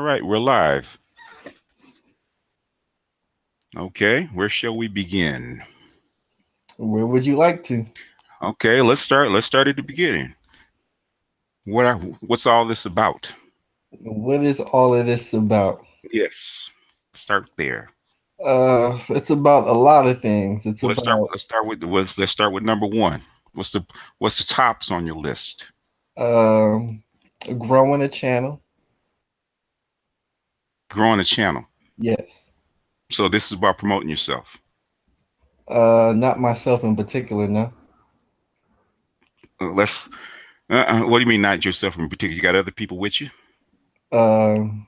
right, we're live. Okay, where shall we begin? Where would you like to? Okay, let's start. Let's start at the beginning. What's all this about? What is all of this about? Yes, start there. It's about a lot of things. It's Let's start. about Let's start with number one. What's the tops on your list? um growing a channel. Growing a channel. Yes. So this is about promoting yourself. Not myself in particular, no. Let's. What do you mean, not yourself in particular? You got other people with you? Um,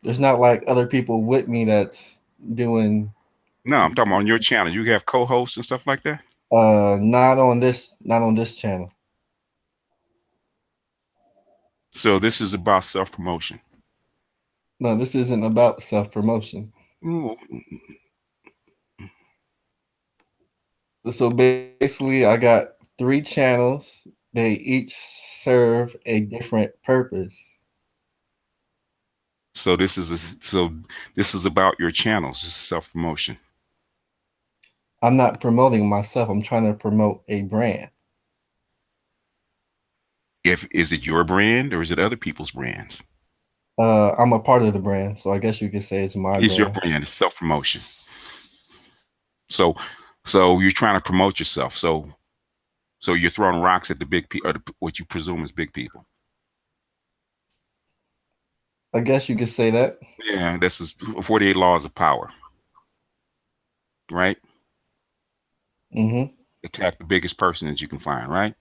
there's not like other people with me that's doing No, I'm talking about on your channel. You have co-hosts and stuff like that. not on this channel. So this is about self-promotion. No, this isn't about self-promotion. Ooh, So basically I got three channels. They each serve a different purpose. So this is about your channels. This is self-promotion. I'm not promoting myself. I'm trying to promote a brand. If is it your brand or is it other people's brands? I'm a part of the brand, so I guess you could say it's my It's your brand. brand. It's self-promotion. So so you're trying to promote yourself. So you're throwing rocks at the big people, or what you presume is big people. I guess you could say that. Yeah, this is 48 laws of power, right? Mm-hmm. Attack the biggest person that you can find, right?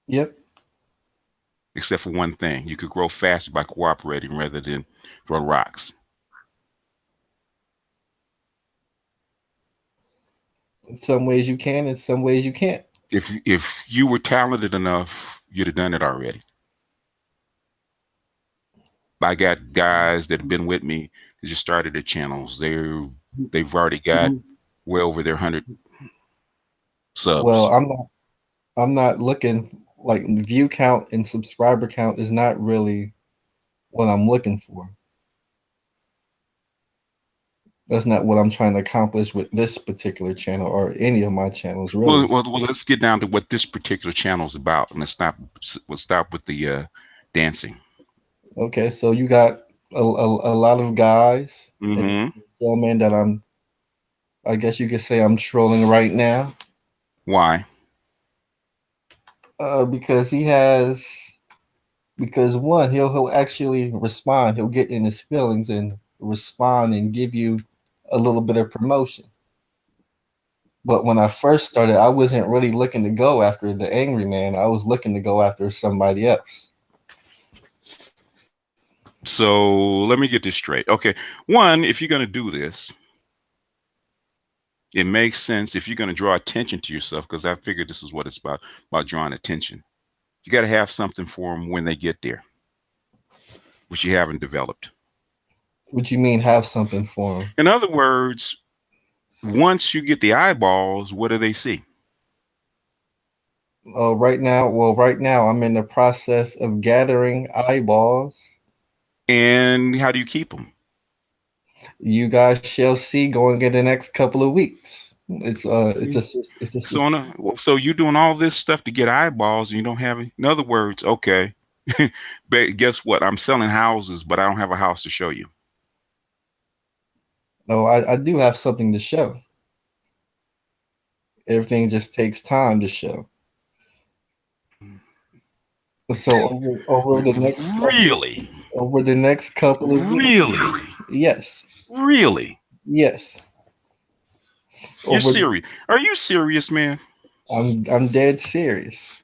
Yep. Except for one thing, you could grow faster by cooperating rather than throw rocks. In some ways you can, in some ways you can't. If you were talented enough, you'd have done it already. I got guys that have been with me that just started their channels. They've already got well over their 100 Well, subs. I'm not looking like view count and subscriber count is not really what I'm looking for. That's not what I'm trying to accomplish with this particular channel or any of my channels, Well, really. well, well let's get down to what this particular channel is about, and let's stop with the dancing. Okay, so you got a lot of guys and Mm-hmm. gentlemen that I guess you could say I'm trolling right now. Why? Because he has because one he'll actually respond. He'll get in his feelings and respond and give you a little bit of promotion. But when I first started, I wasn't really looking to go after the angry man. I was looking to go after somebody else. So let me get this straight. Okay, one, if you're gonna do this, it makes sense if you're gonna draw attention to yourself, because I figured this is what it's about drawing attention. You got to have something for them when they get there, which you haven't developed. What you mean have something for him? In other words, once you get the eyeballs, what do they see? Right now I'm in the process of gathering eyeballs. And how do you keep them? You guys shall see going in the next couple of weeks. It's a So so you're doing all this stuff to get eyeballs, and you don't have it. In other words, okay, but guess what? I'm selling houses, but I don't have a house to show you. no, I do have something to show. Everything just takes time to show. So Really, over the next couple of weeks, really, yes, really. yes. You're Over, serious? Are you serious, man? I'm dead serious.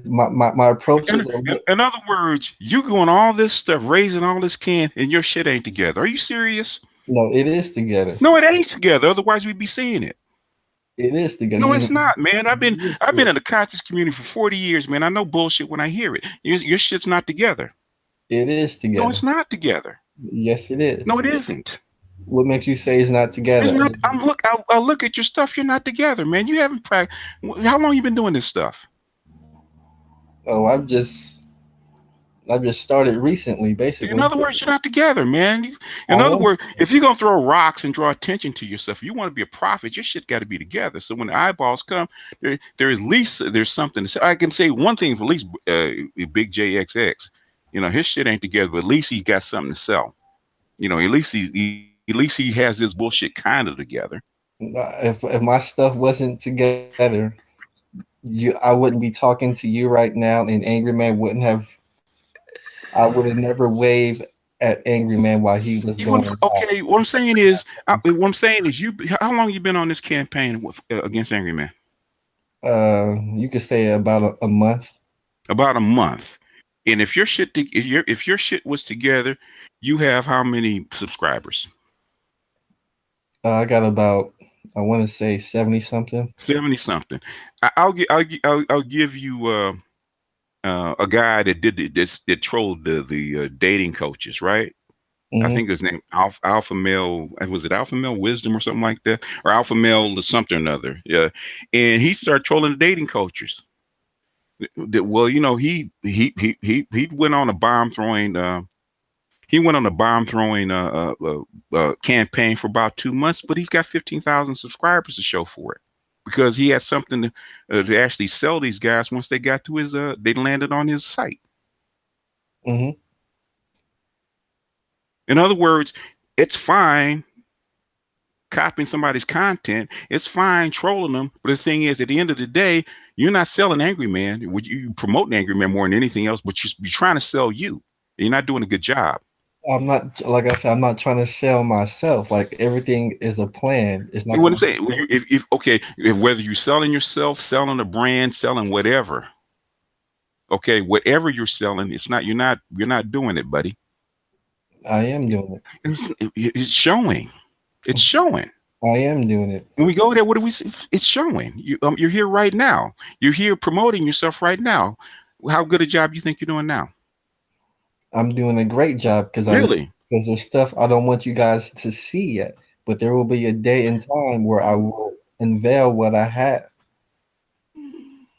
My approach In, is in other words, you doing all this stuff, raising all this can, and your shit ain't together. Are you serious? no, it is together. No, it ain't together. Otherwise, we'd be seeing it. It is together. No, it's not, man. I've been You, in the conscious community for 40 years, man. I know bullshit when I hear it. Your shit's not together. it is No, together. it's not together. Yes, it No, is. it isn't. What makes you say it's not It's together? not. I look at your stuff. You're not together, man. You haven't practiced. How long you been doing this stuff? Oh, I've just I just started recently, In basically. other words, you're not together, man. In I other am. words, if you're gonna throw rocks and draw attention to yourself, if you want to be a prophet, your shit got to be together. So when the eyeballs come, there is at least there's something to say. I can say one thing for at least Big JXX. His shit ain't together, but at least he got something to sell. At least he has his bullshit kind of together. If my stuff wasn't together, I wouldn't be talking to you right now, and Angry Man wouldn't have. I would have never waved at Angry Man while he was going live. Okay, what I'm saying is, how long you been on this campaign against Angry Man? You could say about a month. About a month. And if your shit was together, you have how many subscribers? I got about, I want to say 70 something. 70 something. I'll give you a guy that that trolled the dating coaches, right? I Hmm. think his name Alpha Male. Was it Alpha Male Wisdom or something like that, or Alpha Male something or another? Yeah, and he started trolling the dating coaches. Well, he went on a bomb throwing. He went on a bomb throwing campaign for about 2 months, but he's got 15,000 subscribers to show for it because he had something to actually sell these guys once they got to his. They landed on his site. Hmm. In other words, it's fine copying somebody's content. It's fine trolling them, but the thing is, at the end of the day, you're not selling Angry Man. You promoting Angry Man more than anything else, but you're trying to sell you. You're not doing a good job. I'm not, like I said, I'm not trying to sell myself. Like everything is a plan. It's not What going I'm saying, if okay, if whether you're selling yourself, selling a brand, selling whatever, okay, whatever you're selling, you're not doing it, buddy. to, I am doing it. It's showing. It's showing. I am doing it. When we go there, what do we see? It's showing. You're here right now. You're here promoting yourself right now. How good a job you think you're doing now? I'm doing a great job Really? because there's stuff I don't want you guys to see yet. But there will be a day and time where I will unveil what I have.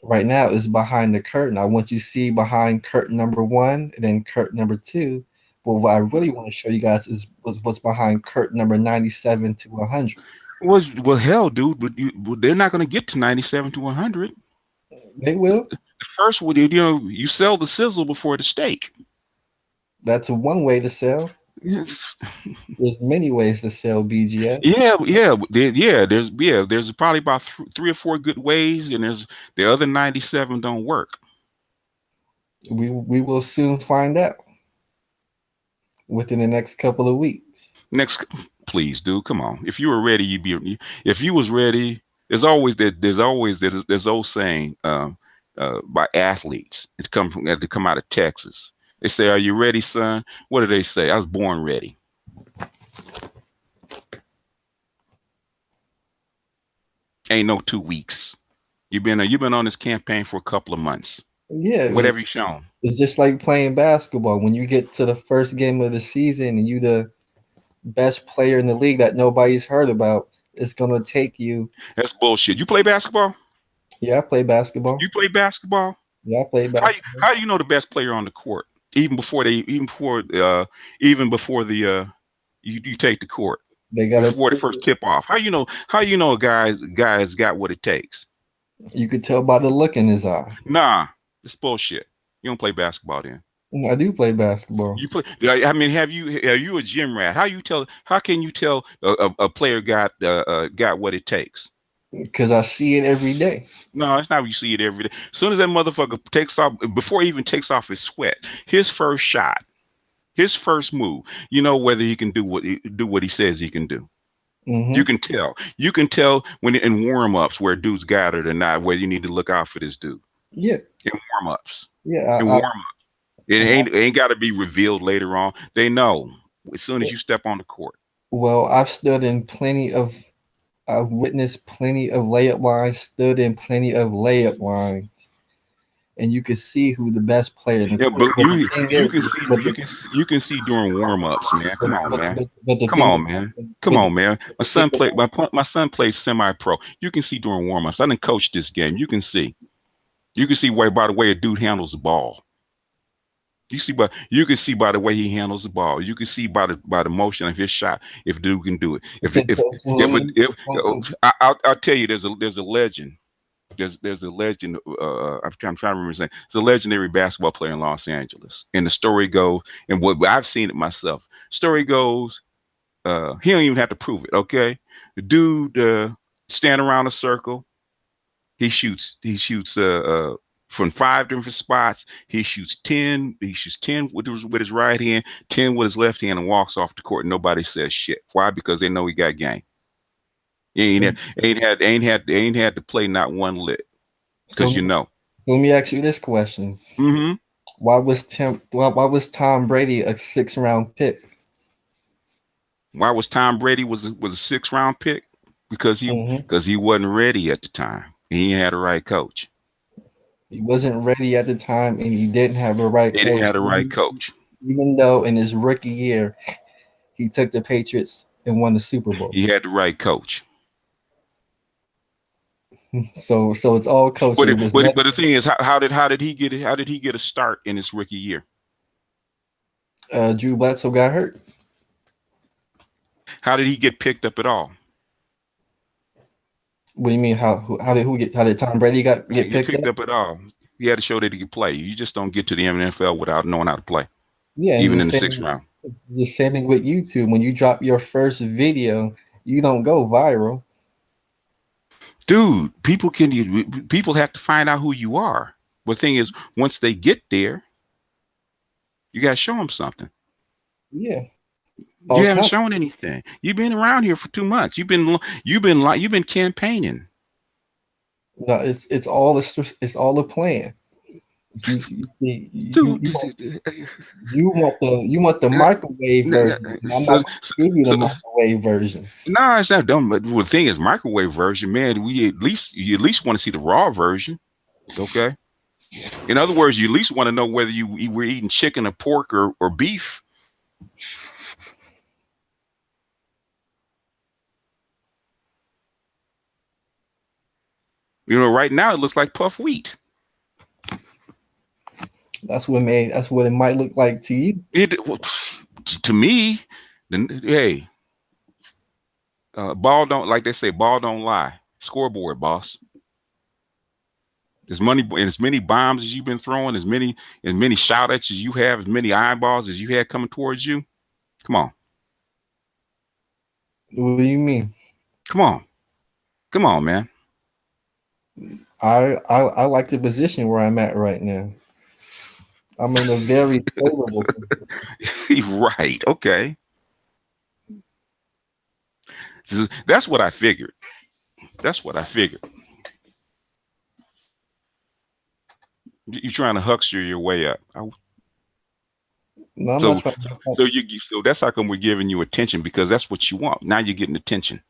Right now is behind the curtain. I want you to see behind curtain number one and then curtain number two. But what I really want to show you guys is what's behind curtain number 97 to 100. Well, hell, dude, but they're not going to get to 97 to 100. They will. First, you sell the sizzle before the steak. That's one way to sell. Yes. There's many ways to sell BGS. There's probably about three or four good ways, and there's the other 97 don't work. We will soon find out within the next couple of weeks. Next, please, dude, come on. If you were ready, you'd be. If you was ready, there's old saying by athletes to come out of Texas. They say, "Are you ready, son?" What do they say? I was born ready. Ain't no 2 weeks. You've been on this campaign for a couple of months. Yeah, What have you shown? it's just like playing basketball. When you get to the first game of the season and you the best player in the league that nobody's heard about, it's gonna take you. That's bullshit. You play basketball? Yeah, I play basketball. You play basketball? Yeah, I play How you, basketball. how do you know the best player on the court even before you take the court They gotta. before the first tip off? How you know a guy's got what it takes? You could tell by the look in his eye. Nah, it's bullshit. You don't play basketball then. I do play basketball You play. I mean, are you a gym rat? How can you tell a player got what it takes? because I see it every day. No, it's not. You see it every day. As soon as that motherfucker takes off, before he even takes off his sweat, his first shot, his first move, you know whether he can do what he says he can do. Hmm. You can tell. You can tell when in warm ups where dudes got it or not. Whether you need to look out for this dude Yeah, in warm ups. yeah. In warm ups, it ain't got to be revealed later on. They know as soon as you step on the court. Well, I've stood in plenty of. I've witnessed plenty of layup lines. Stood in plenty of layup lines, and you can see who the best player in the Yeah, court. but But the thing you is, can see you can see during warm ups, man. Come on, man. but the Come thing, on, man. Come but on, man. My the thing son played. My son plays semi-pro. You can see during warm-ups. I didn't coach this game. You can see. You can see by the way a dude handles the ball. You can see by the way he handles the ball. You can see by the motion of his shot if dude can do it. If So, so, so let me. if So, I'll tell you, there's a legend. There's a legend. I'm trying to remember his name. It's a legendary basketball player in Los Angeles. And the story goes, and what I've seen it myself. Story goes, he don't even have to prove it. Okay, the dude stand around a circle. He shoots from five different spots. He shoots 10. He shoots 10 with his right hand, 10 with his left hand, and walks off the court. Nobody says shit. Why? Because they know he got game. He so, ain't had to play not one lit. Because so you know. let me ask you this question: Hmm. Why was Tom Brady a 6 round pick? Why was Tom Brady was a 6th round pick? Because he Hmm. because he wasn't ready at the time. He ain't had the right coach. He wasn't ready at the time, and he didn't have the right He didn't coach. have the right coach. Even though in his rookie year he took the Patriots and won the Super Bowl. He had the right coach. So it's all coaching. It was But the thing is, how did he get it? How did he get a start in his rookie year? Drew Bledsoe got hurt. How did he get picked up at all? What do you mean? How did Tom Brady get Get picked picked up? up at all? He had to show that he could play. You just don't get to the NFL without knowing how to play, Yeah, and even in the 6th round. the same thing with YouTube. When you drop your first video, you don't go viral. Dude, people have to find out who you are. But the thing is, once they get there, you got to show them something. Yeah, all You haven't count. shown anything. You've been around here for 2 months. You've been campaigning. No, it's all a plan. You see, Dude, you want the microwave version. I'm not so, going so, to give you the so, microwave version. no, it's not dumb. But the thing is, microwave version, man. You at least want to see the raw version. Okay. In other words, you at least want to know whether you were eating chicken or pork or beef. Right now it looks like puff wheat. That's what it might look like to you. Well, to me, hey, ball don't like they say, ball don't lie. Scoreboard, boss. As money and as many bombs as you've been throwing, as many shout outs as you have, as many eyeballs as you had coming towards you. Come on, What do you mean? come on, come on, man. I like the position where I'm at right now. I'm in a very favorable position. Right? Okay, that's what I figured. That's what I figured. You're trying to huckster your way up. No, I'm not So, trying so, to. so so that's how come we're giving you attention because that's what you want. Now you're getting attention.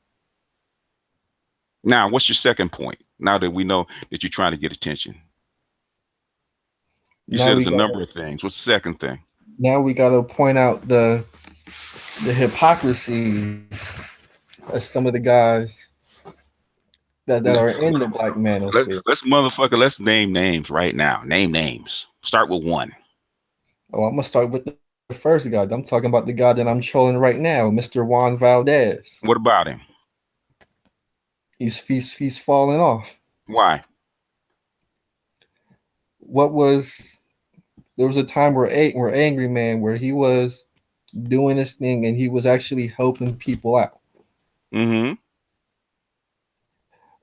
Now, what's your second point? Now that we know that you're trying to get attention, you Now said we it's a got number of things. What's the second thing? now we got to point out the hypocrisies of some of the guys that are in the black manosphere. Let's name names right now. Name names. Start with one. Oh, I'm gonna start with the first guy. I'm talking about the guy that I'm trolling right now, Mr. Juan Valdez. What about him? He's falling off. Why? What was There was a time where Angry Man where he was doing this thing and he was actually helping people out. Mm-hmm.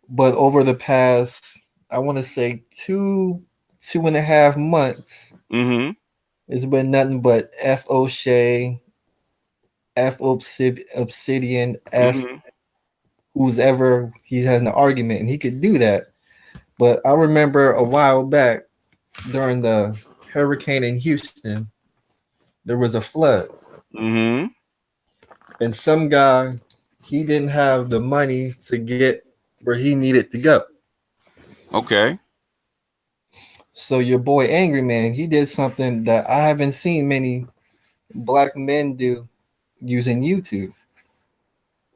But over the past, I want to say 2.5 months, Mm-hmm. it's been nothing but F O'Shea, Obsidian, F Mm-hmm. who's ever he's had an argument, and he could do that. But I remember a while back during the hurricane in Houston, there was a flood, Mm-hmm. and some guy he didn't have the money to get where he needed to go. Okay. So your boy Angry Man, he did something that I haven't seen many black men do using YouTube,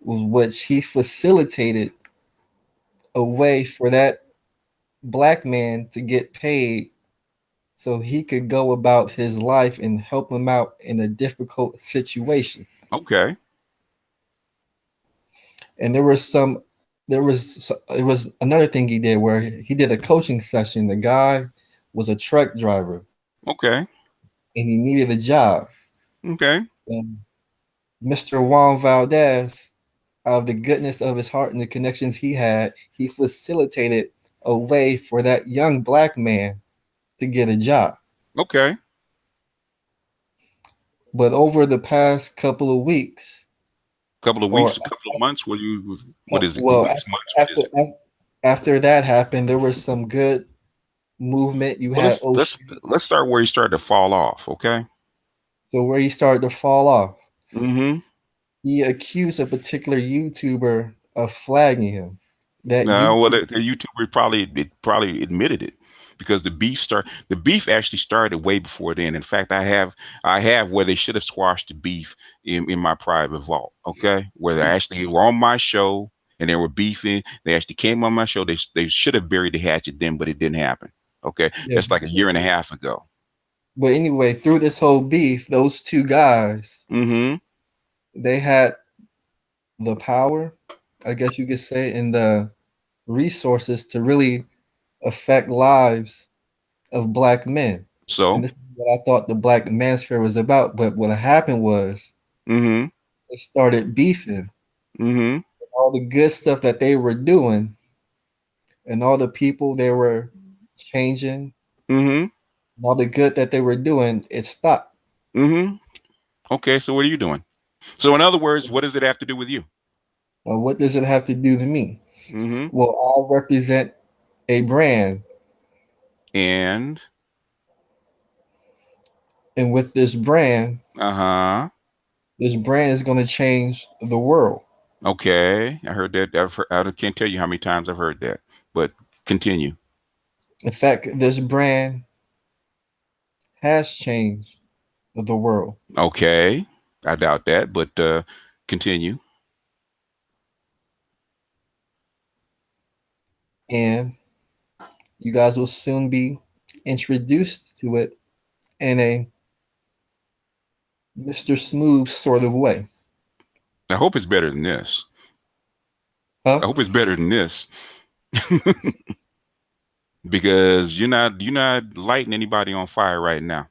which he facilitated a way for that black man to get paid so he could go about his life and help him out in a difficult situation. Okay. And it was another thing he did where he did a coaching session. The guy was a truck driver Okay. and he needed a job. Okay. And Mr. Juan Valdez, out of the goodness of his heart and the connections he had, he facilitated a way for that young black man to get a job. Okay. But over the past couple of weeks, Couple of or weeks, a couple of months. What is it? well, Weeks, months? What after is it? after that happened, there was some good movement. You Well, had let's start where he started to fall off. Okay. so where he started to fall off. Mm-hmm. He accused a particular YouTuber of flagging him. That Well, YouTube, the YouTuber probably admitted it because the beef actually started way before then. In fact, I have where they should have squashed the beef in my private vault. Okay, where they actually were on my show and they were beefing. They actually came on my show. They should have buried the hatchet then, but it didn't happen. Okay, yeah. that's like a year and a half ago. But anyway, through this whole beef, those two guys, Mm-hmm. they had the power, I guess you could say, and the resources to really affect lives of black men. And So. this is what I thought the Black Manosphere was about. But what happened was Mm-hmm. they started beefing. Mm-hmm. All the good stuff that they were doing and all the people they were changing, Mm-hmm. all the good that they were doing, it stopped. Mm-hmm. Okay. So what are you doing? So in other words, what does it have to do with you? What does it have to do to me? Mm-hmm. Well, I represent a brand, And and with uh-huh. this brand is going to change the world. Okay. I heard that. I can't tell you how many times I've heard that. But continue. In fact, this brand has changed the world. Okay. I doubt that, but continue. And you guys will soon be introduced to it in a Mr. Smooth sort of way. I hope it's better than this. Huh? I hope it's better than this. Because you're not lighting anybody on fire right now.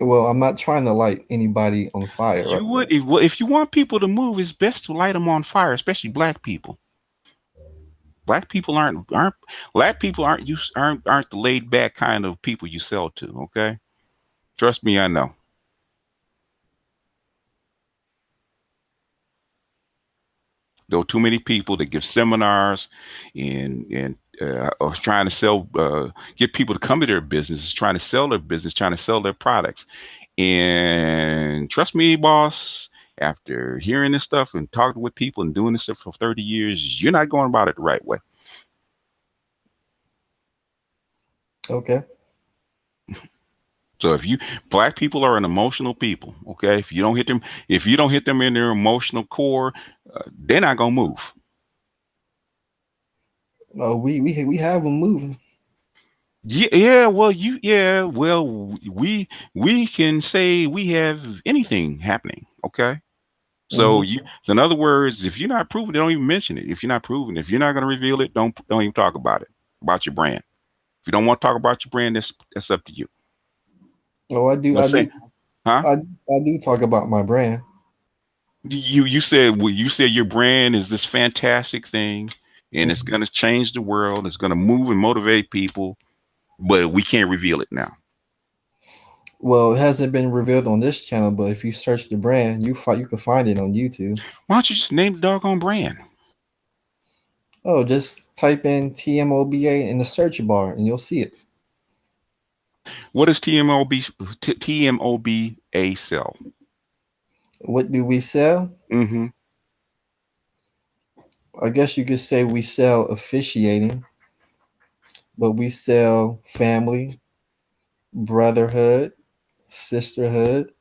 Well, I'm not trying to light anybody on fire right You now. would if you want people to move, it's best to light them on fire, especially black people. Black people aren't black people aren't the laid back kind of people you sell to. Okay, trust me, I know. There are too many people that give seminars and are trying to sell, get people to come to their businesses, trying to sell their business, trying to sell their products. And trust me, boss, after hearing this stuff and talking with people and doing this stuff for 30 years, you're not going about it the right way. Okay. So if you black people are an emotional people, okay? If you don't hit them in their emotional core, they're not gonna move. No, we have them moving. Yeah, yeah, well, we can say we have anything happening, okay? Hmm. So in other words, if you're not proving it, don't even mention it. If you're not proving, if you're not going to reveal it, don't even talk about it, about your brand. If you don't want to talk about your brand, that's up to you. Oh, Let's say, huh? I do talk about my brand. You said your brand is this fantastic thing, and it's Mhm. going to change the world. It's going to move and motivate people, but we can't reveal it now. Well, it hasn't been revealed on this channel, but if you search the brand, you can find it on YouTube. Why don't you just name the doggone brand? Oh, just type in TMOBA in the search bar and you'll see it. What does TMOBA sell? What do we sell? Mm-hmm. I guess you could say we sell officiating, but we sell family, brotherhood, sisterhood.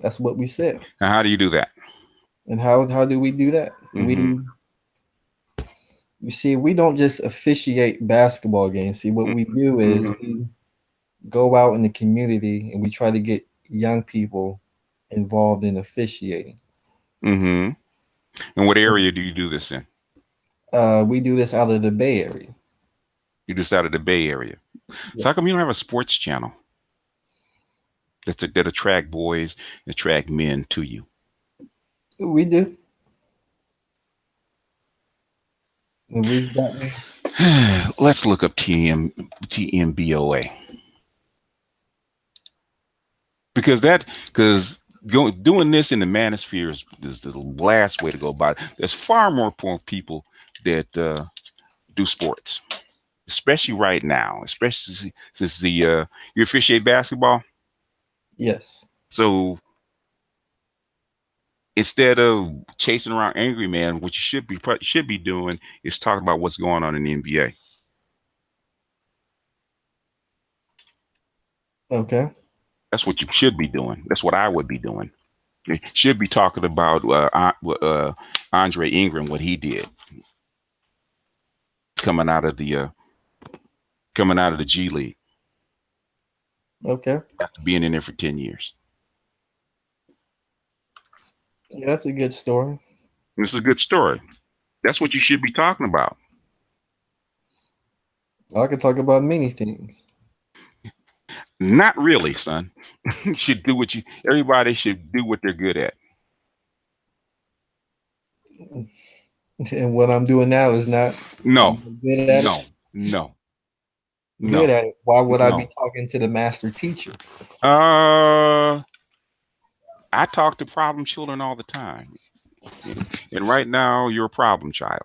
That's what we sell. Now, how do you do that? And how do we do that? Mm-hmm. You see, we don't just officiate basketball games. See, what we do is Mm-hmm. we go out in the community and we try to get young people involved in officiating. Mm-hmm. And what area do you do this in? We do this out of the Bay Area. You just out of the Bay Area. So how Yes, come you don't have a sports channel that attract boys, attract men to you? we do. And we've gotten Let's look up TMBOA because doing this in the manosphere is the last way to go about it. There's far more people that do sports, especially right now, especially since the you officiate basketball. yes. So instead of chasing around angry man, what you should be doing is talking about what's going on in the NBA. Okay. That's what you should be doing. That's what I would be doing. You should be talking about Andre Ingram, what he did coming out of the uh, coming out of the G League Okay. after being in there for 10 years. Yeah, that's a good story. And it's a good story. That's what you should be talking about. I could talk about many things. Not really, son. You should do what you. Everybody should do what they're good at. And what I'm doing now is not, I'm No, not good at it. no, no, Good no, at it. Why would I be no. talking to the master teacher? Uh, I talk to problem children all the time, and right now you're a problem child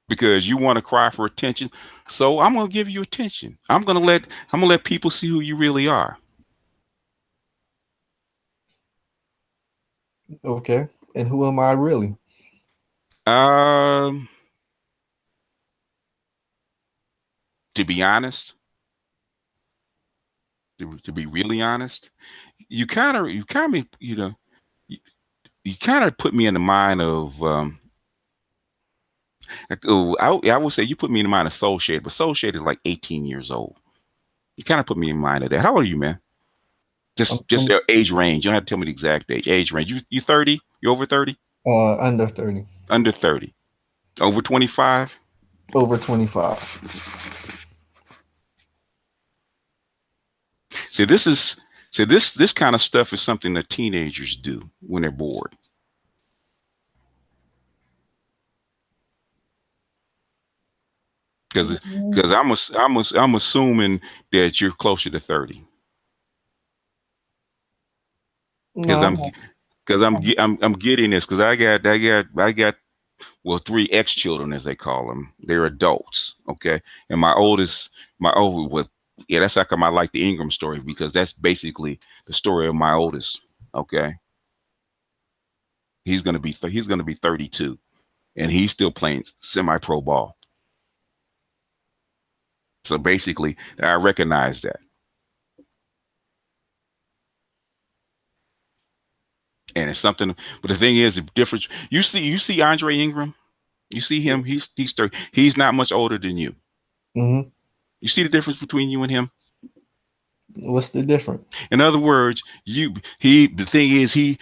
because you want to cry for attention. So I'm gonna give you attention. I'm gonna let people see who you really are. Okay. And who am I really? Um, to be honest, to be really honest, you, you kind of put me in the mind of I would say you put me in the mind of Soul Shade, but Soul Shade is like 18 years old. You kind of put me in mind of that. How old are you, man? I'm, Just I'm age range. You don't have to tell me the exact age. Age range. You 30? You over 30? under 30, Under 30? Over 25? over 25. See, this kind of stuff is something that teenagers do when they're bored. Because Mm, because I'm assuming that you're closer to 30. no, Because I'm I'm not. because I'm getting this because I got well, three ex children as they call them. They're adults, okay. And my old with yeah, that's how come I like the Ingram story because that's basically the story of my oldest. Okay, he's gonna be 32, and he's still playing semi-pro ball. So basically, I recognize that, and it's something. But the thing is, the difference. You see Andre Ingram. You see him. He's 30. He's not much older than you. Hmm. You see the difference between you and him. What's the difference? In other words, the thing is he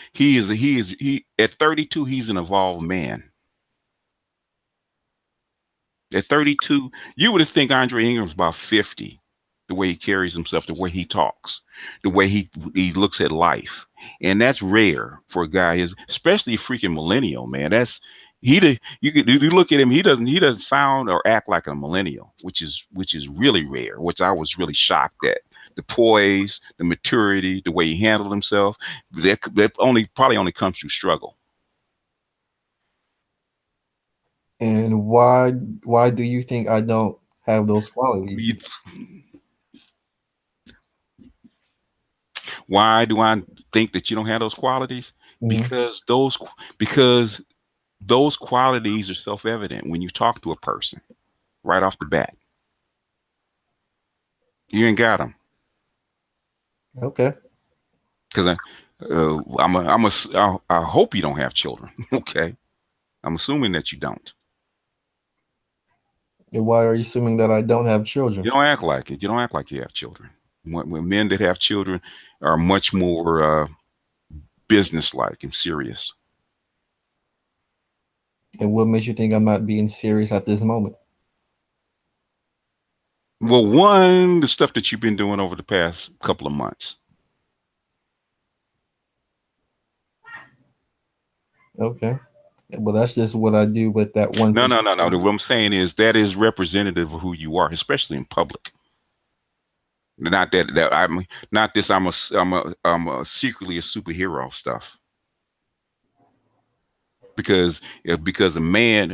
at 32 he's an evolved man. At 32, you would think Andre Ingram's about 50. The way he carries himself, the way he talks, the way he looks at life, and that's rare for a guy. Is especially a freaking millennial man. You look at him. He doesn't sound or act like a millennial, which is really rare. Which I was really shocked at the poise, the maturity, the way he handled himself. That probably only comes through struggle. And why do you think I don't have those qualities? You- Why do I think that you don't have those qualities? Hmm. Because those qualities are self-evident when you talk to a person right off the bat. You ain't got them Okay. because I hope you don't have children. Okay, I'm assuming that you don't. And why are you assuming that I don't have children? You don't act like it. You don't act like you have children. When men that have children are much more businesslike and serious. And what makes you think I'm not being serious at this moment? Well, one, the stuff that you've been doing over the past couple of months. Okay. Well, that's just what I do with that one No, no, no, no. particular. What I'm saying is that is representative of who you are, especially in public. Not that I'm not this. I'm a secretly a superhero stuff because a man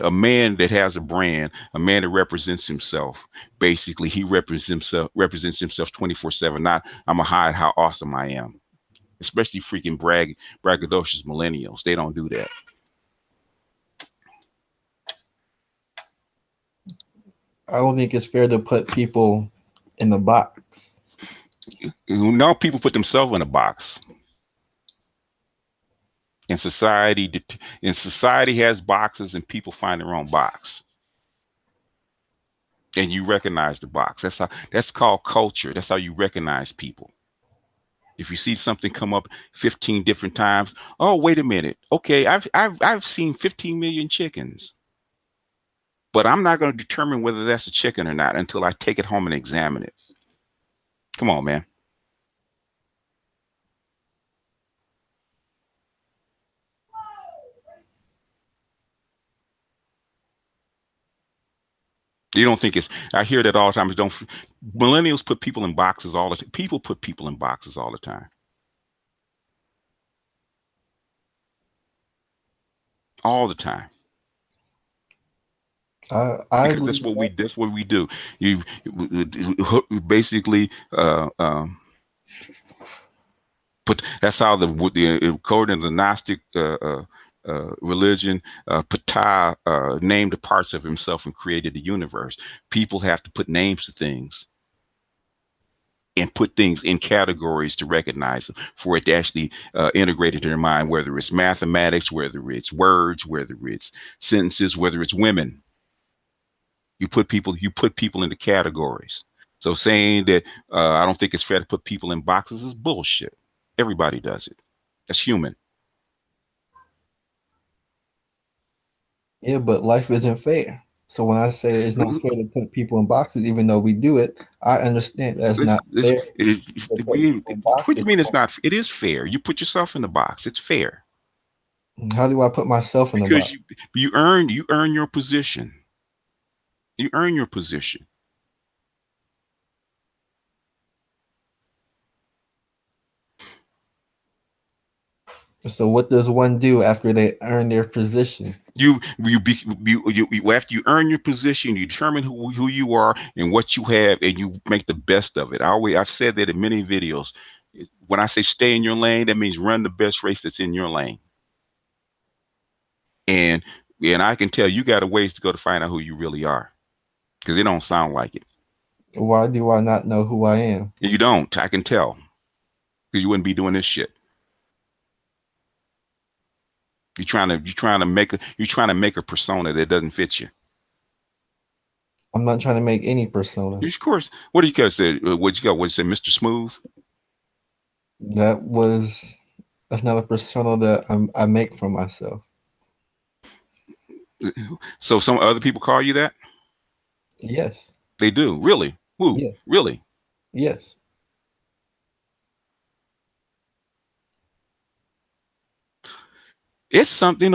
that has a brand, a man that represents himself, basically he represents himself 24/7. Not I'm gonna hide how awesome I am, especially freaking braggadocious millennials. They don't do that. I don't think it's fair to put people in the box. Now people put themselves in a box. And society has boxes, and people find their own box, and you recognize the box. That's called culture. That's how you recognize people. If you see something come up 15 different times, oh wait a minute, okay, I've seen 15 million chickens, but I'm not going to determine whether that's a chicken or not until I take it home and examine it. Come on, man. You don't think it's? I hear that all the time. Don't millennials put people in boxes all the time? People put people in boxes all the time, all the time. I Because agree with that. that's what we do. You basically put that's how the according to the Gnostic religion, Ptah named the parts of himself and created the universe. People have to put names to things and put things in categories to recognize them for it to actually integrate into their mind, whether it's mathematics, whether it's words, whether it's sentences, whether it's women. You put people into categories. So saying that I don't think it's fair to put people in boxes is bullshit. Everybody does it. That's human. Yeah, but life isn't fair. So when I say it's not fair to put people in boxes, even though we do it, I understand that's This, not this, fair to put people in what do you boxes. mean it's not? It is fair. You put yourself in the box. It's fair How do I put myself in the because box? you earn your position. You earn your position. So what does one do after they earn their position? After you earn your position, you determine who you are and what you have, and you make the best of it. I've said that in many videos. When I say stay in your lane, that means run the best race that's in your lane. And I can tell you got a ways to go to find out who you really are because it don't sound like it. Why do I not know who I am? You don't. I can tell because you wouldn't be doing this shit. You're trying to make a persona that doesn't fit you. I'm not trying to make any persona. Of course. What do you guys say? What you got? What you say, Mr. Smooth? That was that's not a persona that I make for myself. So some other people call you that? Yes. They do. Really? Who? Yes. Really? Yes. It's something,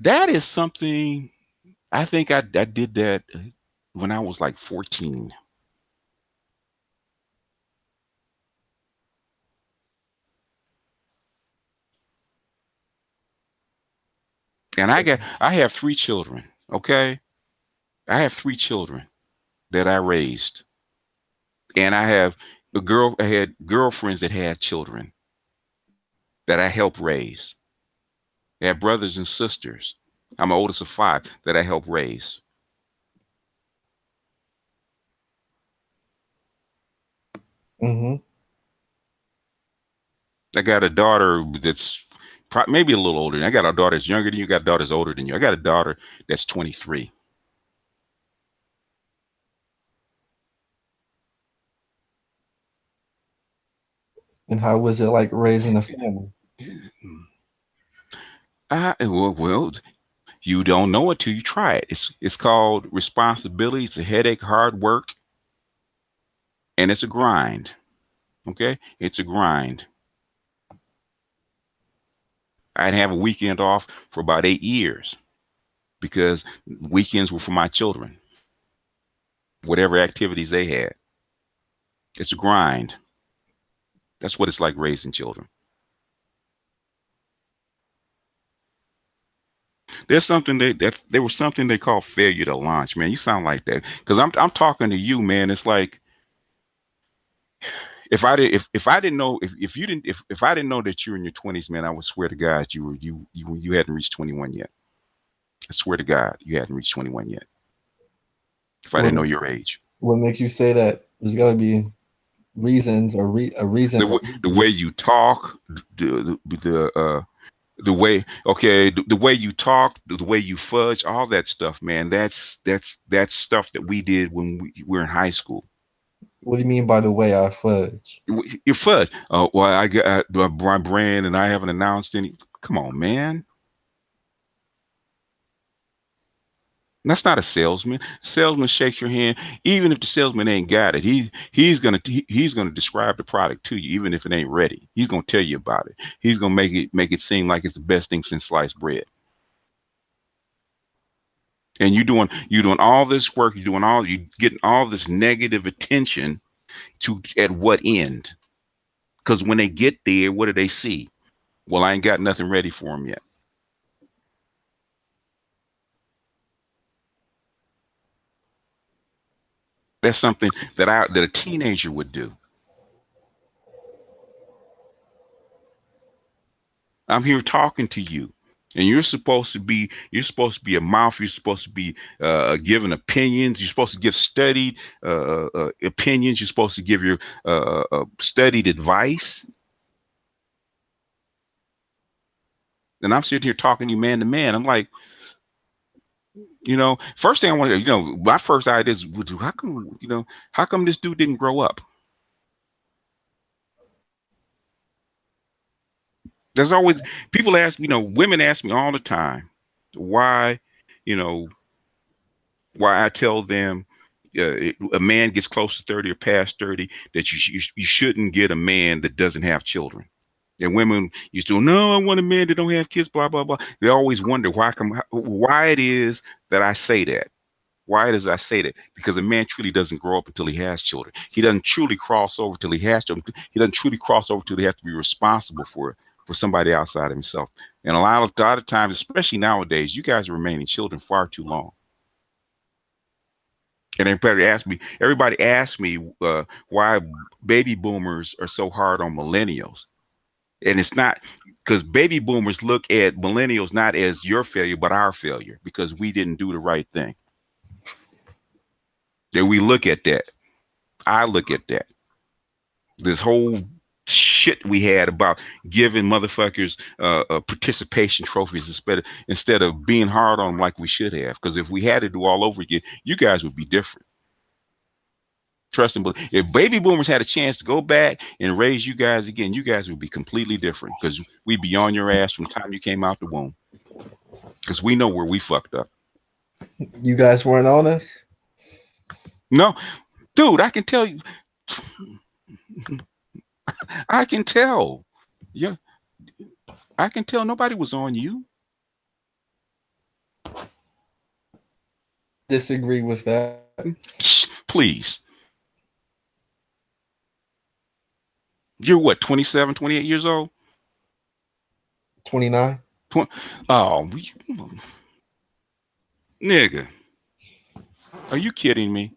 that is something. I think I did that when I was like 14. And So I have three children. Okay. I have three children that I raised. And I had girlfriends that had children that I helped raise. I had brothers and sisters. I'm the oldest of five that I helped raise. hmm I got a daughter that's maybe a little older. I got a daughter that's younger than you. Got a daughter that's older than you. I got a daughter that's 23. And how was it like raising a family? Well, you don't know it till you try it. It's called responsibility. It's a headache, hard work, and it's a grind. Okay, it's a grind. I'd have a weekend off for about 8 years because weekends were for my children, whatever activities they had. It's a grind. That's what it's like raising children. There's something that there was something they call failure to launch, man. You sound like that because I'm talking to you, man. It's like if I didn't know if you didn't if I didn't know that you're in your 20s, man, I would swear to God you hadn't reached 21 yet. I swear to God you hadn't reached 21 yet. If I What didn't know your age, what makes you say that? There's got to be reasons or a reason or the way you talk, the way okay the way you talk, the way you fudge, all that stuff, man. That's stuff that we did when we were in high school. what do you mean by the way I fudge? You're fudge. Well, I got my brand, and I haven't announced any. Come on, man. That's not a salesman. Salesman shakes your hand, even if the salesman ain't got it. He's gonna describe the product to you, even if it ain't ready. He's gonna tell you about it. He's gonna make it seem like it's the best thing since sliced bread. And you doing all this work. You getting all this negative attention to at what end? Because when they get there, what do they see? Well, I ain't got nothing ready for them yet. That's something that a teenager would do. I'm here talking to you, and you're supposed to be a mouth. You're supposed to be giving opinions. You're supposed to give studied opinions. You're supposed to give your studied advice. And I'm sitting here talking to you man to man. I'm like, first thing I want to, my first idea is, how come this dude didn't grow up? There's always people ask, women ask me all the time why, you know, why I tell them a man gets close to 30 or past 30 that you shouldn't get a man that doesn't have children. And women used to, no, I want a man that don't have kids, blah, blah, blah. They always wonder why it is that I say that. Why does I say that? Because a man truly doesn't grow up until he has children. He doesn't truly cross over till he has children. He doesn't truly cross over till he has to be responsible for somebody outside of himself. And a lot of times, especially nowadays, you guys are remaining children far too long. And everybody asks me why baby boomers are so hard on millennials. And it's not because baby boomers look at millennials not as your failure, but our failure because we didn't do the right thing. That we look at that. I look at that. This whole shit we had about giving motherfuckers participation trophies instead of being hard on them like we should have. Because if we had to do all over again, you guys would be different. Trust and believe. If baby boomers had a chance to go back and raise you guys again, you guys would be completely different because we'd be on your ass from the time you came out the womb. Because we know where we fucked up. You guys weren't on us? No, dude, I can tell you. I can tell. Yeah, I can tell nobody was on you. Disagree with that. Please. You're what, 27, 28 years old? 29. 20, oh, nigga. Are you kidding me?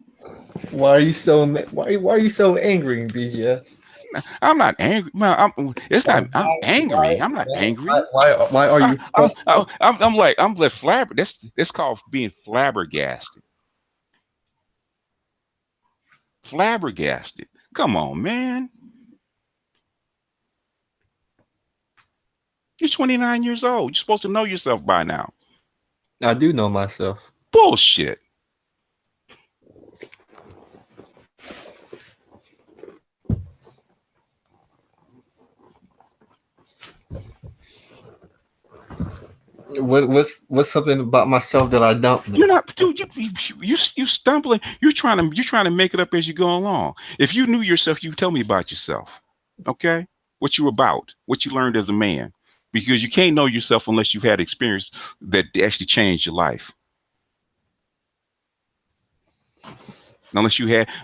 Why are you so angry, BGS? I'm not angry. Man, it's Why not. I'm angry. I'm not angry. why are you frustrated? I'm like flabber. That's called being flabbergasted. Flabbergasted. Come on, man. You're 29 years old. You're supposed to know yourself by now. I do know myself. Bullshit. What's something about myself that I don't You're know? not, dude. You stumbling. You're trying to make it up as you go along. If you knew yourself, you tell me about yourself. Okay, what you about, what you learned as a man, because you can't know yourself unless you've had experience that actually changed your life.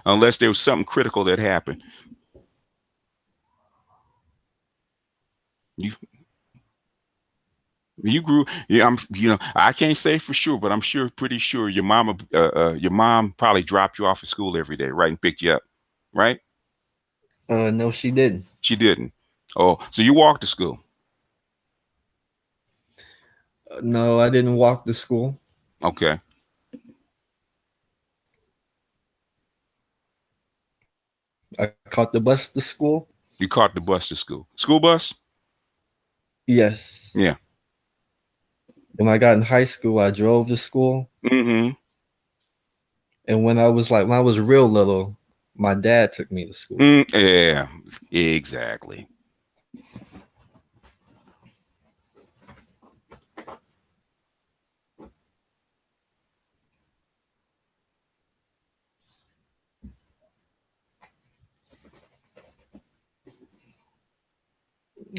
Unless there was something critical that happened. You you grew. Yeah, I can't say for sure, but I'm sure, pretty sure your mom probably dropped you off at school every day, right, and picked you up, right? No, she didn't. She didn't. Oh, so you walked to school. No, I didn't walk to school. Okay. I caught the bus to school. You caught the bus to school. School bus? Yes. Yeah. When I got in high school, I drove to school. Mm-hmm. And when I was real little, my dad took me to school. Yeah. Exactly.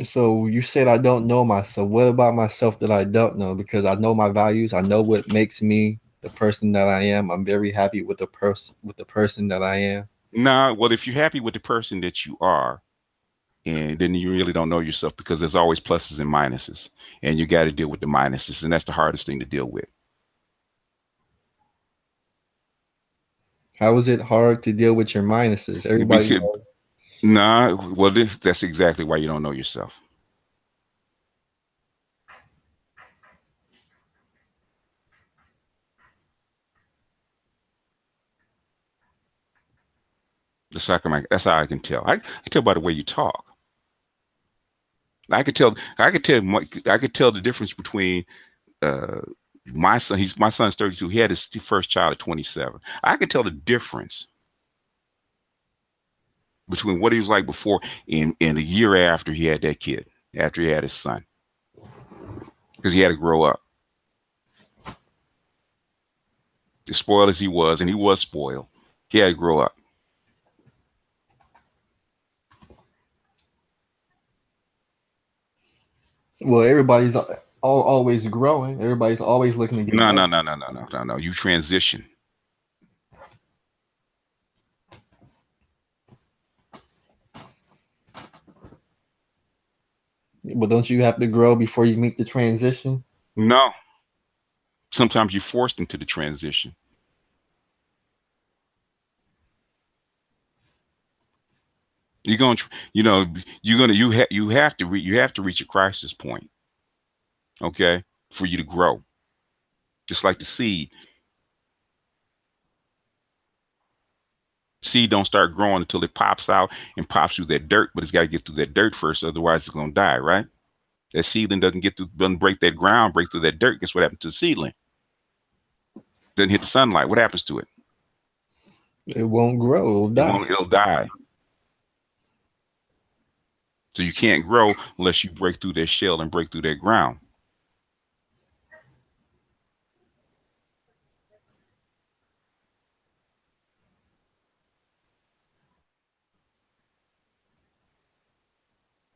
So you said I don't know myself. What about myself that I don't know? Because I know my values. I know what makes me the person that I am. I'm very happy with the person that I am. Nah, well, if you're happy with the person that you are, and then you really don't know yourself, because there's always pluses and minuses, and you got to deal with the minuses, and that's the hardest thing to deal with. How is it hard to deal with your minuses? Everybody Because knows. nah, well, that's exactly why you don't know yourself. That's how I can tell. I can tell by the way you talk. I could tell. I could tell the difference between uh, my son. My son's 32. He had his first child at 27. I could tell the difference between what he was like before and a year after he had that kid, after he had his son, because he had to grow up. As spoiled as he was, and he was spoiled, he had to grow up. Well, always growing. Everybody's always looking to get No, better. no, no, no, no, no, no, no. You transition. But don't you have to grow before you meet the transition? No, sometimes you're forced into the transition. You're going, to you have to reach a crisis point, okay, for you to grow. Just like the seed. Seed don't start growing until it pops out and pops through that dirt, but it's got to get through that dirt first, otherwise it's gonna die, right? That seedling doesn't break that ground, break through that dirt. Guess what happens to the seedling? Doesn't hit the sunlight. What happens to it? It won't grow. It'll It die. won't. It'll die. So you can't grow unless you break through that shell and break through that ground.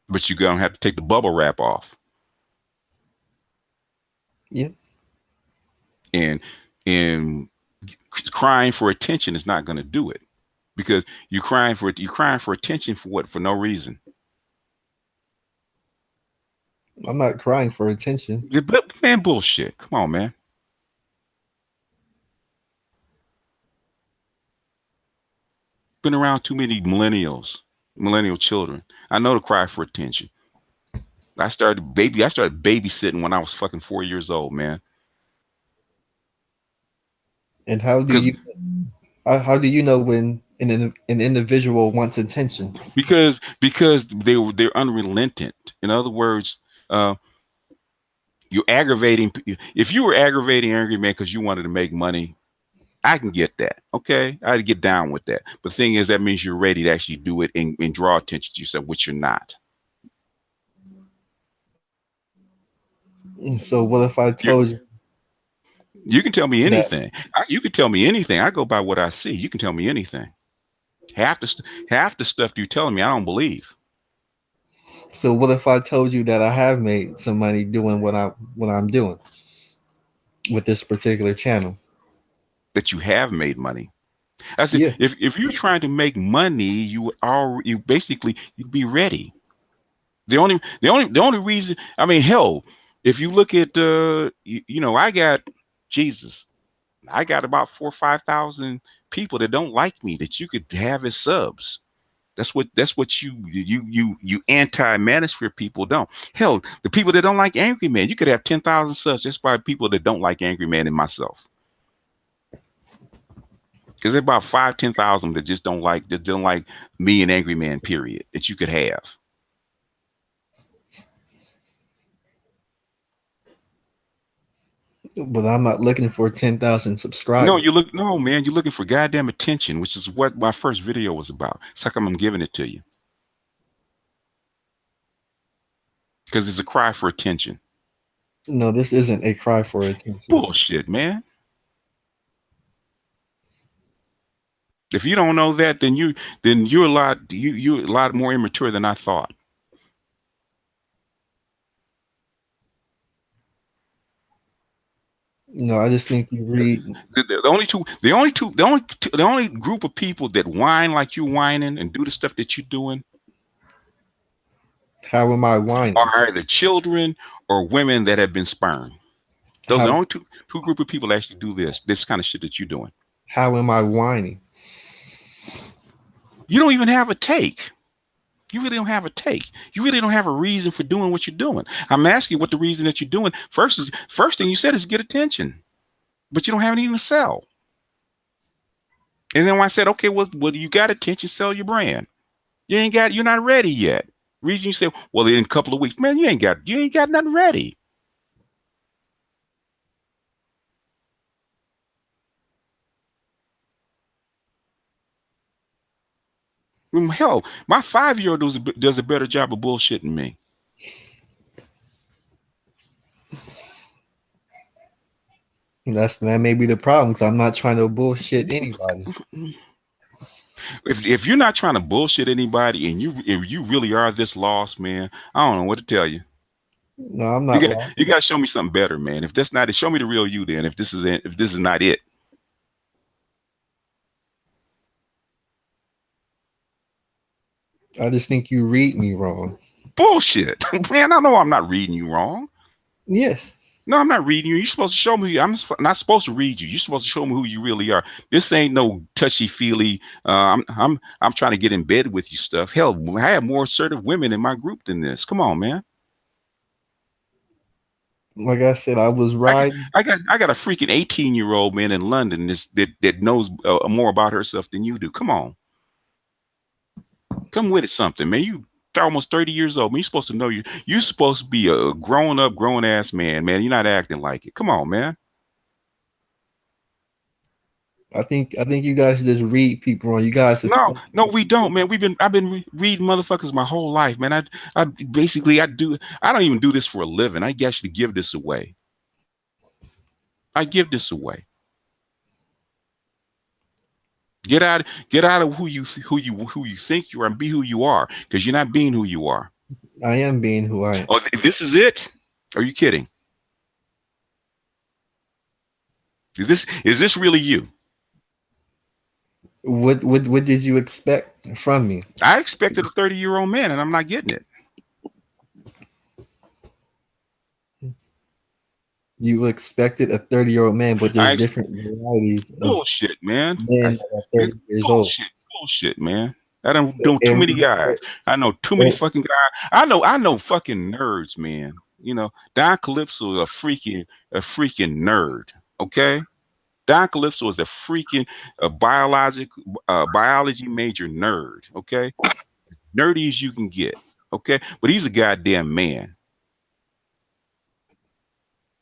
But you're gonna have to take the bubble wrap off, Yeah, and and crying for attention is not gonna do it, because you're crying for attention for what? For no reason. I'm not crying for attention. But man, bullshit. Come on, man. Been around too many millennial children. I know to cry for attention. I started babysitting when I was fucking 4 years old, man. And Because how do you know when an individual wants attention? they're unrelentant. In other words, You're aggravating. If you were aggravating angry man because you wanted to make money, I can get that. Okay, I'd get down with that. But the thing is, that means you're ready to actually do it and draw attention to yourself, which you're not. So what if I You told you you can tell me that? anything. You can tell me anything. I go by what I see. You can tell me anything. Half the stuff you're telling me, I don't believe So what if I told you that I have made some money doing what I'm doing with this particular channel? that you have made money. I said, Yeah. if you're trying to make money, you basically you'd be ready. The only reason, I mean, hell, if you look at I got Jesus, I got about 4 or 5 thousand people that don't like me that you could have as subs. That's what you anti-manosphere people don't. Hell, the people that don't like Angry Man, you could have 10,000 subs just by people that don't like Angry Man and myself. Because there's about 5, 10,000 that don't like me and Angry Man. Period. That you could have. But I'm not looking for 10,000 No, subscribers. no, man, you're looking for goddamn attention, which is what my first video was about. It's how come I'm giving it to you? Because it's a cry for attention. No, this isn't a cry for attention. Bullshit, man. If you don't know that, then you're a lot more immature than I thought. No, I just think you read. The only group of people that whine like you whining and do the stuff that you're doing How am I whining? are either children or women that have been spurned. Those are the How only two group of people that actually do this kind of shit that you're doing. how am I whining? You don't even have a take. You really don't have a take. You really don't have a reason for doing what you're doing. I'm asking you what the reason that you're doing. First thing you said is get attention, but you don't have anything to sell. And then when I said, okay, well, you got attention, sell your brand. You're not ready yet. Reason you say, well, in a couple of weeks, man, you ain't got nothing ready. Hell, my 5-year-old does a better job of bullshitting me. That may be the problem because I'm not trying to bullshit anybody. If you're not trying to bullshit anybody and if you really are this lost, man, I don't know what to tell you. No, I'm You not got lying. you got to show me something better, man. If that's not it, show me the real you. Then, if this is not it, I just think you read me wrong. bullshit, man. I know I'm not reading you wrong. Yes. No, I'm not reading you. You're supposed to show me. Not supposed to read you. You're supposed to show me who you really are. This ain't no touchy feely. I'm trying to get in bed with you stuff. Hell, I have more assertive women in my group than this. Come on, man. Like I said, I was I got riding. I got a freaking 18-year-old man in London that knows more about herself than you do. Come on, come with it something, man. You almost 30 years old. Man, you're supposed to know you. You're supposed to be a grown up, grown ass man, man. You're not acting like it. Come on, man. I think you guys just read people wrong. You guys No, expect no, we don't, man. I've been reading motherfuckers my whole life, man. I basically I don't even do this for a living. I actually give this away. I give this away. Get out of who you think you are and be who you are, because you're not being who you are. I am being who I am. Oh, this is it? Are you kidding? Is this really you? What did you expect from me? I expected a 30-year-old man, and I'm not getting it. You expected a 30-year-old man, but there's I different varieties of Bullshit, man. men that are 30 years old. Bullshit, bullshit, man. I don't know too many Every, guys. I know too many every fucking guys. I know fucking nerds, man. Don Calypso is a freaking nerd. Okay, Don Calypso is a freaking biology major nerd. Okay, nerdy as you can get. Okay, but he's a goddamn man.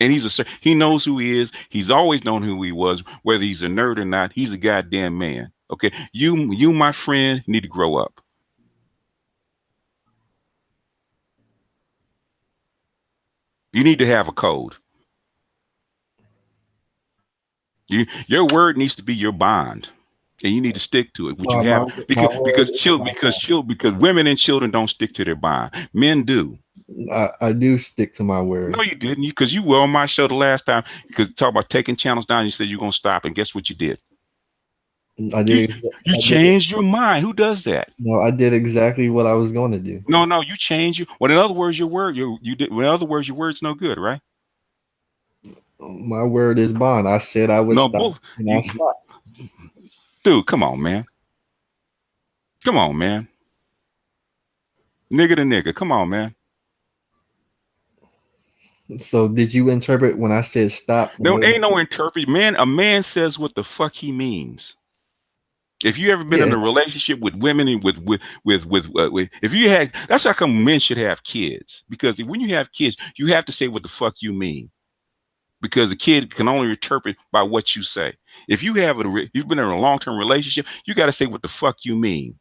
And he knows who he is. He's always known who he was, whether he's a nerd or not. He's a goddamn man. Okay, you, my friend, need to grow up. You need to have a code. Your word needs to be your bond, and you need to stick to it. Would you My my have my word is my because women and children don't stick to their bond. Men do. bond. I do stick to my No, word. you didn't. Because you were on my show the last time. Because talk about taking channels down. You said you're gonna stop, and guess what you did? I You did. you I did. changed your mind. Who does that? No, I did exactly what I was going to do. No, no, you change you. Well, in other words, your word, you did. Well, in other words, your word's no good, right? My word is bond. I said I would No, stop, both and I you, stopped. dude. Come on, man. Come on, man. Nigga to nigga. Come on, man. So, did you interpret when I said stop? There ain't no interpret. Man, a man says what the fuck he means. If you ever been in Yeah. a relationship with women and with if you had, that's how come men should have kids, because when you have kids you have to say what the fuck you mean, because the kid can only interpret by what you say. If you've been in a long-term relationship, you got to say what the fuck you mean,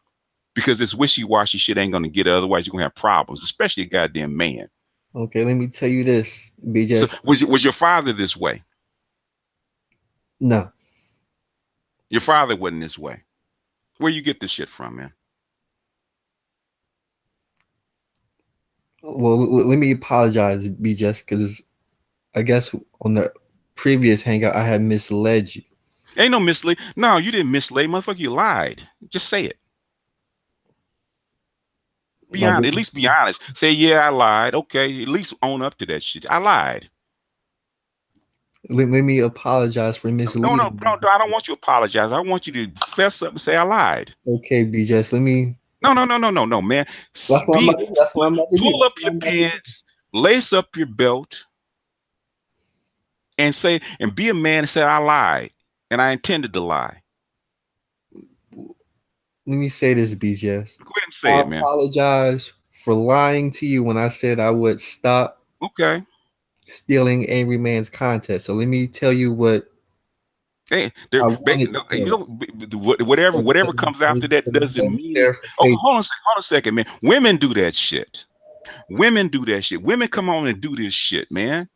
because this wishy-washy shit ain't gonna get it. Otherwise you're gonna have problems, especially a goddamn man. Okay. Let me tell you this, So BJ. was your father this way? No. Your father wasn't this way. Where you get this shit from, man? Well, let me apologize, BJ, because I guess on the previous hangout I had misled you. Ain't no mislead. No, you didn't mislead, motherfucker. You lied. Just say it. Be I honest. At didn't. least be honest. Say, yeah, I lied. Okay. At least own up to that shit. I lied. Let me apologize for No, no, misleading no, you. I don't want you to apologize. I want you to fess up and say I lied. Okay, BJ, let me. No, no, no, no, no, no, man. That's what I'm Be about to do. That's what I'm about to do. pull That's up what your I'm about to do. pants, lace up your belt, and say and be a man and say I lied and I intended to lie. Let me say this, BJ. Go ahead and say I it, man. apologize for lying to you when I said I would stop Okay. stealing Angry Man's content. So let me tell you what Hey, I you wanted to tell you. don't whatever comes after that For doesn't no mean. Oh, clarification. hold on a second, man. Women do that shit. Women do that shit. Women come on and do this shit, man.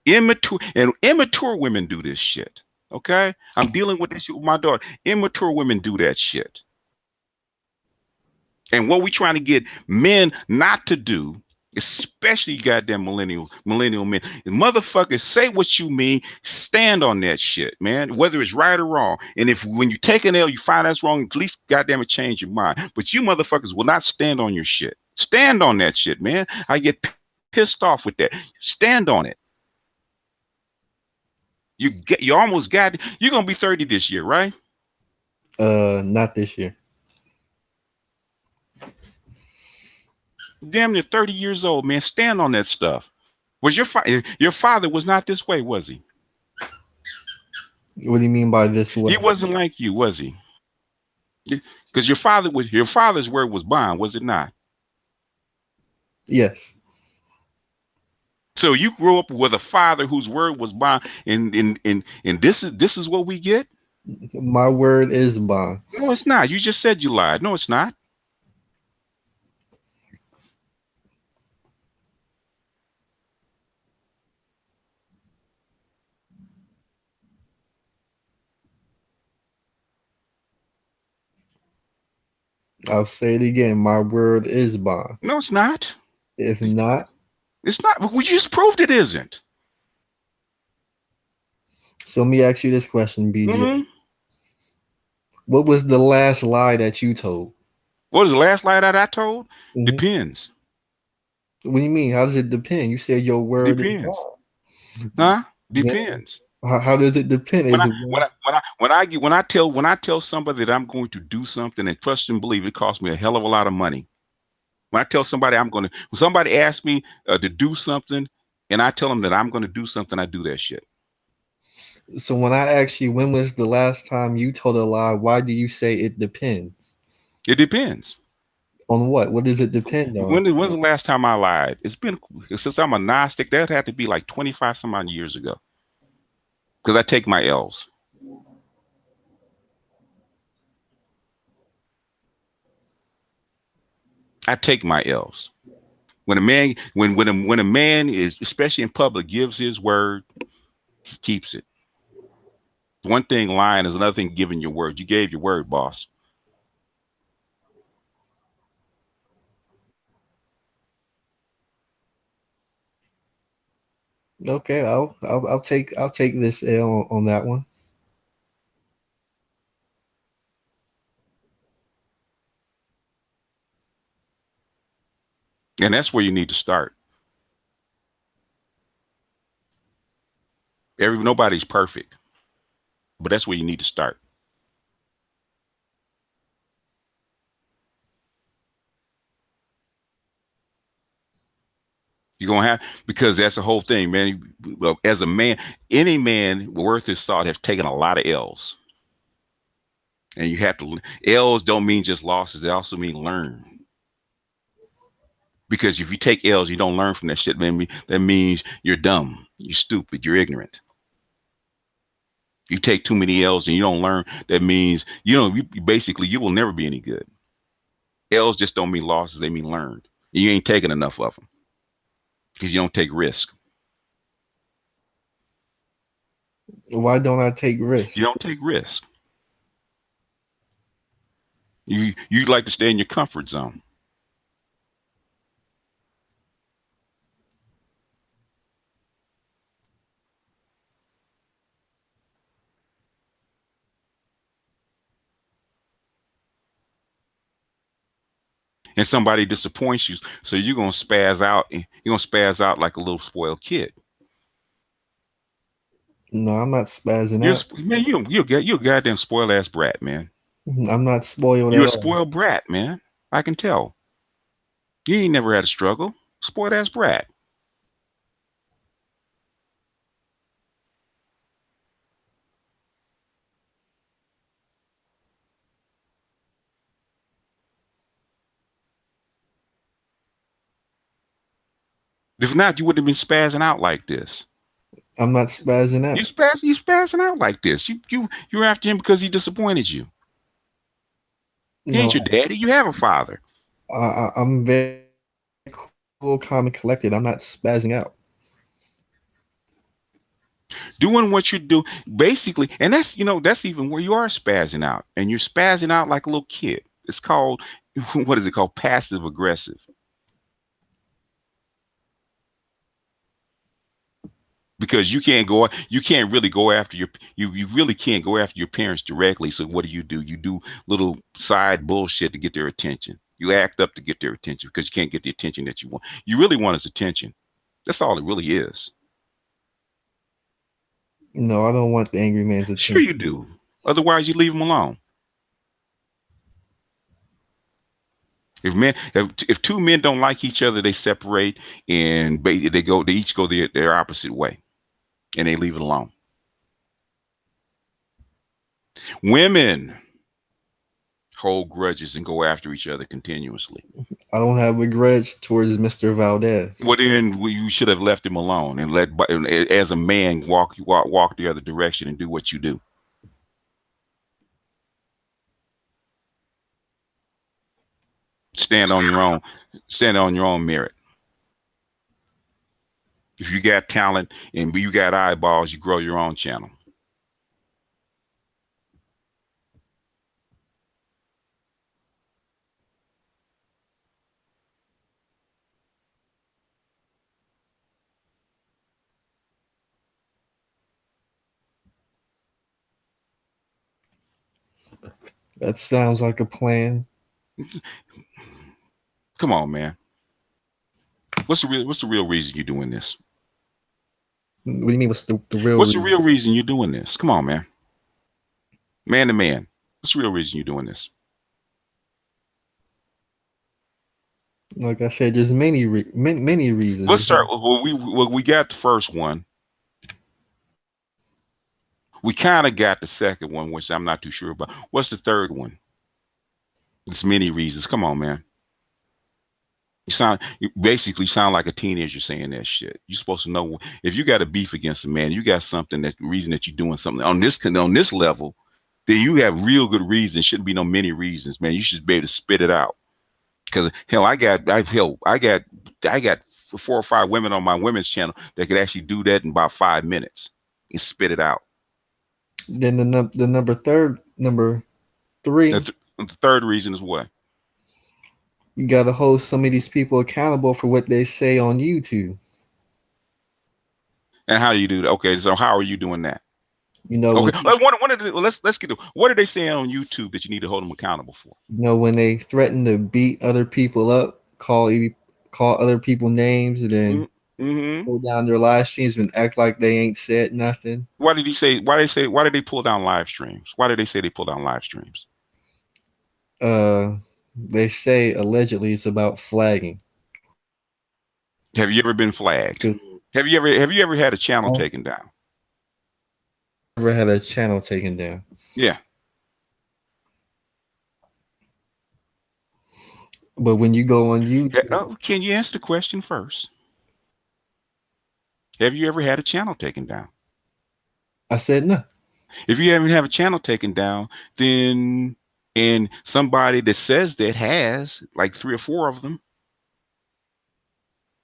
Immature women do this shit. Okay, I'm dealing with this shit with my daughter. Immature women do that shit. And what we trying to get men not to do, especially goddamn millennial men, motherfuckers, say what you mean, stand on that shit, man. Whether it's right or wrong. And if when you take an L, you find that's wrong, at least goddamn it change your mind. But you motherfuckers will not stand on your shit. Stand on that shit, man. I get pissed off with that. Stand on it. You almost got it. You're gonna be 30 this year, right? Not this year. Damn near 30 years old, man. Stand on that stuff. Was your father was not this way, was he? What do you mean by this He way? wasn't like you, was he? Because your father's word was bond, was it not? Yes. So you grew up with a father whose word was bond, and this is what we get. My word is bond. No, it's not. You just said you lied. No, it's not. I'll say it again. My word is bond. No, it's not. If not, It's not. We just proved it isn't. so let me ask you this question, BJ. Mm-hmm. What was the last lie that you told? What was the last lie that I told? Hmm. Depends. What do you mean? How does it depend? You said your word is Depends. bond. Huh? Then Depends. how does it depend? when Is I it when I tell somebody that I'm going to do something and trust and believe, it costs me a hell of a lot of money. When I tell somebody when somebody asks me to do something, and I tell them that I'm going to do something, I do that shit. so when I ask you when was the last time you told a lie, why do you say it depends? It depends. On what? What does it depend on? When's the last time I lied? It's been since I'm a Gnostic. That had to be like 25 some odd years ago. Because I take my L's. I take my L's. When a man, when a man is, especially in public, gives his word, he keeps it. One thing lying is another thing giving your word. You gave your word, boss. Okay, I'll take this L on that one. And that's where you need to start. Nobody's perfect, but that's where you need to start. You're gonna have because that's the whole thing, man. Well, as a man, any man worth his salt have taken a lot of L's, and you have to. L's don't mean just losses; they also mean learn. Because if you take L's, you don't learn from that shit. Man, that means you're dumb, you're stupid, you're ignorant. You take too many L's and you don't learn. That means you basically you will never be any good. L's just don't mean losses; they mean learned. You ain't taking enough of them because you don't take risk. Why don't I take You risks? don't take risk. You like to stay in your comfort zone. And somebody disappoints you, so you're gonna spaz out. You're gonna spaz out like a little spoiled kid. No, I'm not spazzing out. Man, you're a goddamn spoiled ass brat, man. I'm not spoiled You're at a all. spoiled brat, man. I can tell. You ain't never had a struggle. Spoiled ass brat. If not, you wouldn't have been spazzing out like this. I'm not spazzing out. You spazzing out like this. You're after him because he disappointed you. He ain't No, your daddy. You have a father. I'm very cool, calm, and collected. I'm not spazzing out. Doing what you do, basically, and that's even where you are spazzing out, and you're spazzing out like a little kid. It's called what is it called? Passive aggressive. Because you can't really go after you really can't go after your parents directly. So what do? You do little side bullshit to get their attention. You act up to get their attention because you can't get the attention that you want. You really want his attention. That's all it really is. No, I don't want the angry man's Sure you attention. do. Otherwise, you leave him alone. If two men don't like each other, they separate and they each go their opposite way and they leave it alone. Women hold grudges and go after each other continuously. I don't have a grudge towards Mr. Valdez. Well, then you should have left him alone and as a man, walk the other direction and do what you do. Stand on your own, stand on your own merit. If you got talent and you got eyeballs, you grow your own channel. That sounds like a plan. Come on, man. What's the real reason you're doing this? What do you mean? What's the real What's the reason? real reason you're doing this? Come on, man. Man to man. What's the real reason you're doing this? Like I said, there's many reasons. Let's start. We got the first one. We kind of got the second one, which I'm not too sure about. What's the third one? It's many reasons. Come on, man. You basically sound like a teenager saying that shit. You're supposed to know if you got a beef against a man, you got something that reason that you're doing something on this level, then you have real good reasons. Shouldn't be no many reasons, man. You should be able to spit it out. Because hell, I got 4 or 5 women on my women's channel that could actually do that in about 5 minutes and spit it out. Then the number three, The third reason is what? you got to hold some of these people accountable for what they say on YouTube. And how do you do that? Okay, so how are you doing that? You know when Okay, let's get to what are they saying on YouTube that you need to hold them accountable for? when they threaten to beat other people up, call other people names, and then Mm-hmm. pull down their live streams and act like they ain't said nothing. Why did he say? Why they say? Why did they pull down live streams? Why did they say they pull down live streams? They say allegedly it's about flagging. Have you ever been flagged? 'Cause Have you ever had a channel I taken down? never had a channel taken down. Yeah. But when you go on YouTube, Oh, can you answer the question first? Have you ever had a channel taken down? I said no. If you haven't have a channel taken down, then and somebody that says that has like 3 or 4 of them,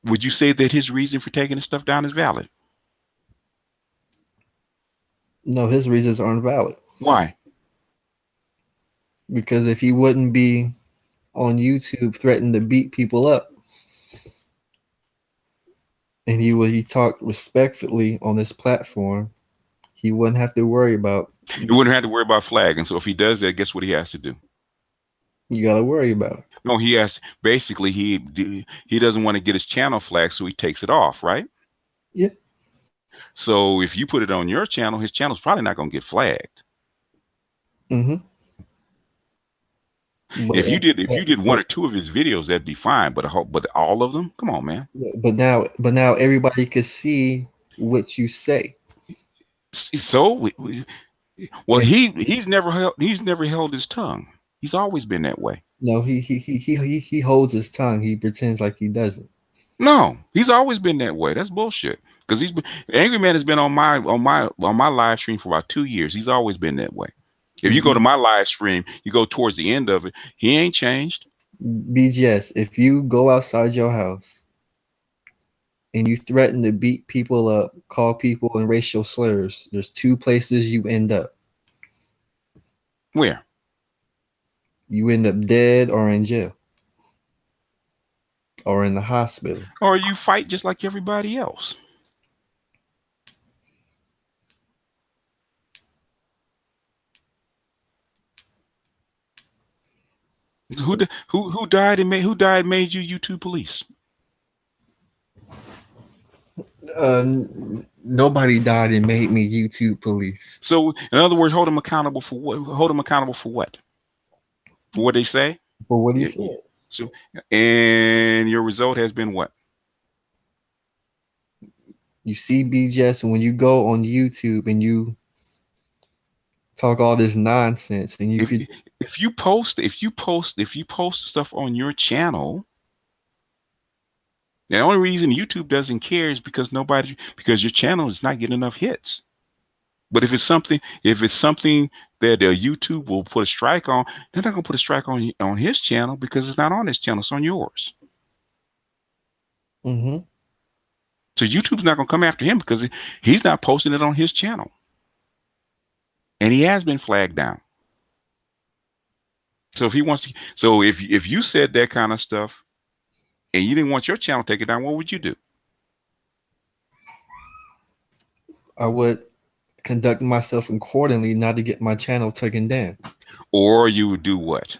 would you say that his reason for taking the stuff down is valid? No, his reasons aren't valid. Why? Because if he wouldn't be on YouTube threatening to beat people up, and he talked respectfully on this platform, he wouldn't have to worry about. You wouldn't have to worry about flagging. So if he does that, guess what he has to do? You got to worry about it. No, he has basically he doesn't want to get his channel flagged, so he takes it off, right? Yeah. So if you put it on your channel, his channel's probably not going to get flagged. Mm-hmm. If you did one or two of his videos, that'd be fine. But all of them, come on, man. but now everybody could see what you say. So well, And he's never held his tongue. He's always been that way. no, he holds his tongue. He pretends like he doesn't. No, he's always been that way. That's bullshit. Because Angry Man has been on my live stream for about 2 years. He's always been that way. If you go to my live stream, you go towards the end of it, he ain't changed. BGS, if you go outside your house and you threaten to beat people up, call people in racial slurs, there's two places you end up. Where? You end up dead or in jail or in the hospital. Or you fight just like everybody else. Who died and made you YouTube police? Nobody died and made me YouTube police. So in other words, hold them accountable for what? Hold them accountable for what? For what they say? But what he Yeah, said, so and your result has been what? you see BGS, and when you go on YouTube and you talk all this nonsense, and you If could if you post stuff on your channel, the only reason YouTube doesn't care is because your channel is not getting enough hits. But if it's something that YouTube will put a strike on, they're not gonna put a strike on his channel because it's not on his channel, it's on yours. mm-hmm. So YouTube's not gonna come after him because he's not posting it on his channel, and he has been flagged down. So if you said that kind of stuff and you didn't want your channel taken down, what would you do? I would conduct myself accordingly not to get my channel taken down. Or you would do what?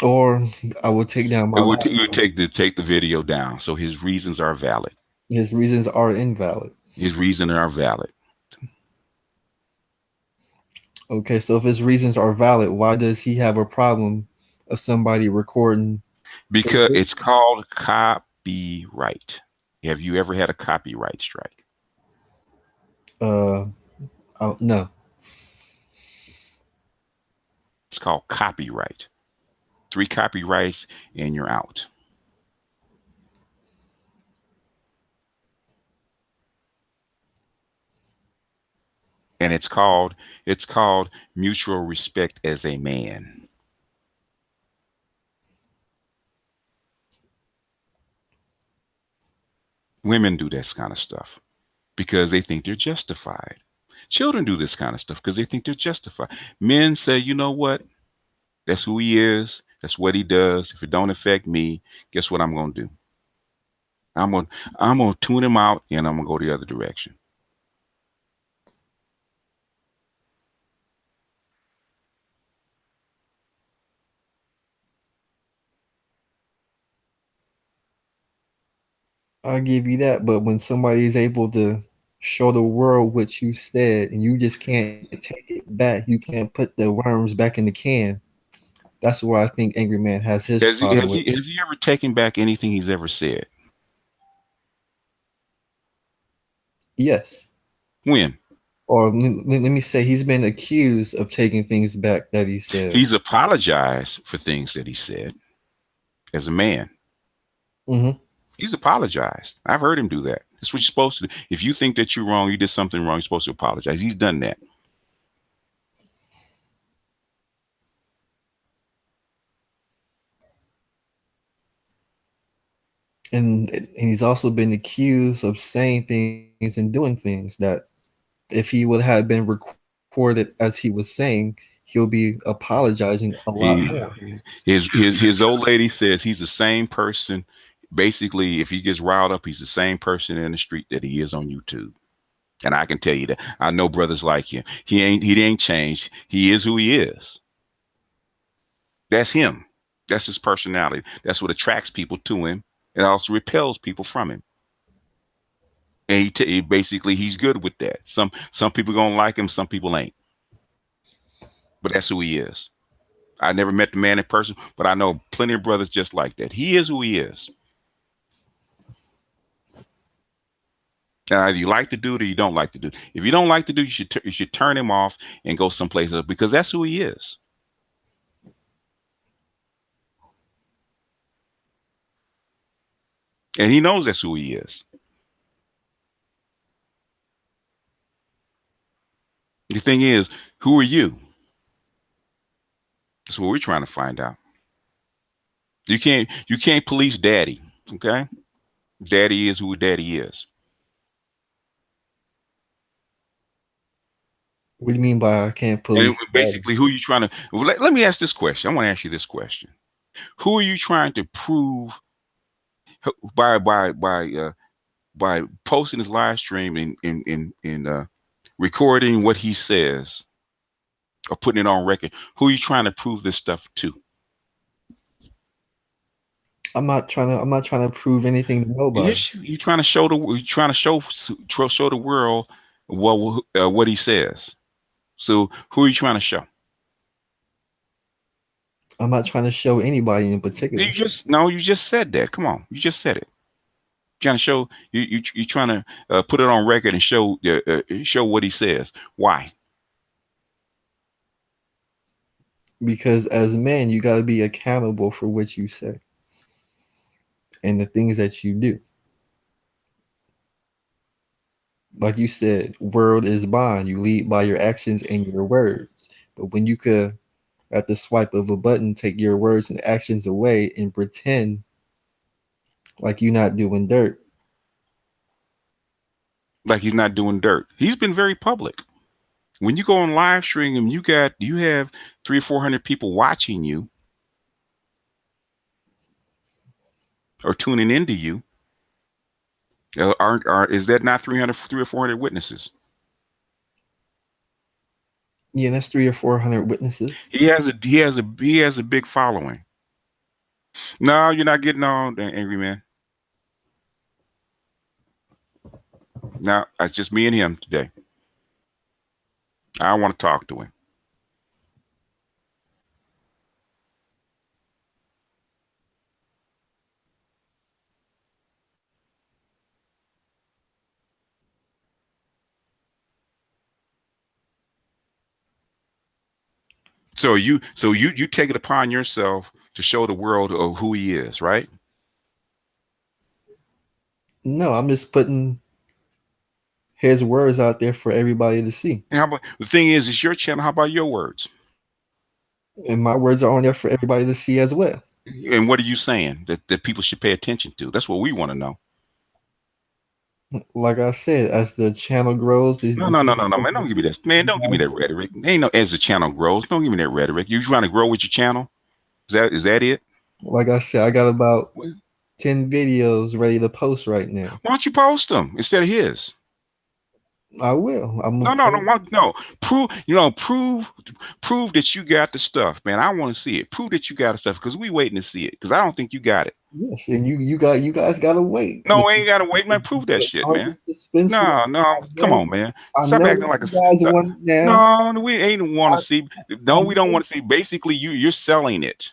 Or I would take down my life. You would take the video down. So his reasons are valid. His reasons are invalid. His reasons are valid. Okay, so if his reasons are valid, why does he have a problem of somebody recording? Because it's called copyright. Have you ever had a copyright strike? Uh, no. It's called copyright. Three copyrights, and you're out. And it's called mutual respect as a man. Women do this kind of stuff because they think they're justified. Children do this kind of stuff because they think they're justified. Men say, you know what? That's who he is. That's what he does. If it don't affect me, guess what I'm gonna do? I'm gonna I'm gonna tune him out and I'm gonna go the other direction. I'll give you that. But when somebody is able to show the world what you said and you just can't take it back, you can't put the worms back in the can. That's where I think Angry Man has his Has he problem with has it. he has he ever taken back anything he's ever said? Yes. When? Or let me say, he's been accused of taking things back that he said. He's apologized for things that he said as a man. Hmm. He's apologized. I've heard him do that. That's what you're supposed to do. If you think that you're wrong, you did something wrong, you're supposed to apologize. He's done that. And he's also been accused of saying things and doing things that if he would have been recorded as he was saying, he'll be apologizing a lot more. He his old lady says he's the same person. Basically, if he gets riled up, he's the same person in the street that he is on YouTube. And I can tell you that. I know brothers like him. He ain't changed. He is who he is. That's him. That's his personality. That's what attracts people to him. It also repels people from him. And basically he's good with that. Some people gonna like him, some people ain't. But that's who he is. I never met the man in person, but I know plenty of brothers just like that. He is who he is. And either you like the dude or you don't like the dude. If you don't like the dude, you should turn him off and go someplace else because that's who he is. And he knows that's who he is. The thing is, who are you? That's what we're trying to find out. You can't police daddy. Okay? Daddy is who daddy is. What do you mean by I can't And police daddy? basically, who you trying to? Well, let me ask this question. I want to ask you this question: who are you trying to prove by posting his live stream and recording what he says or putting it on record? Who are you trying to prove this stuff to? I'm not trying to prove anything to nobody Yes, you trying to show the world what he says. So who are you trying to show? I'm not trying to show anybody in You particular just no, you just said that. Come on, you just said it. Trying to show you trying to put it on record and show what he says. Why? because as men you got to be accountable for what you say and the things that you do. Like you said, world is bond. You lead by your actions and your words. But when you could, at the swipe of a button, take your words and actions away and pretend like you're not doing dirt, Like he's not doing dirt. He's been very public. When you go on live stream and you have 300 or 400 people watching you or tuning into you, is that not 300, 300 or 400 witnesses? yeah, that's 300 or 400 witnesses. He has a big following. No, you're not getting on, angry man. No, it's just me and him today. I want to talk to him. So you take it upon yourself to show the world of who he is, right? No, I'm just putting his words out there for everybody to see. And how about the thing is, it's your channel. How about your words? And my words are on there for everybody to see as well. And what are you saying that people should pay attention to? That's what we want to know. Like I said, as the channel grows, No, no, no, no, no, man. Don't give me that. Man, don't give me that rhetoric. Ain't no as the channel grows. Don't give me that rhetoric. You trying to grow with your channel? Is that it? like I said, I got about 10 videos ready to post right now. Why don't you post them instead of his? I will. I'm No, gonna no, no, post. no. Prove that you got the stuff, man. I want to see it. Prove that you got the stuff because we waiting to see it. Because I don't think you got it. Yes, and you guys gotta wait. No, I ain't gotta wait, man. Prove that shit, Don't man. dispense with. No, no. I Come know, on, man. I Stop know acting what like a. you guys want now. No, we ain't want to see. No, I we don't know, want to see. Basically, you're selling it.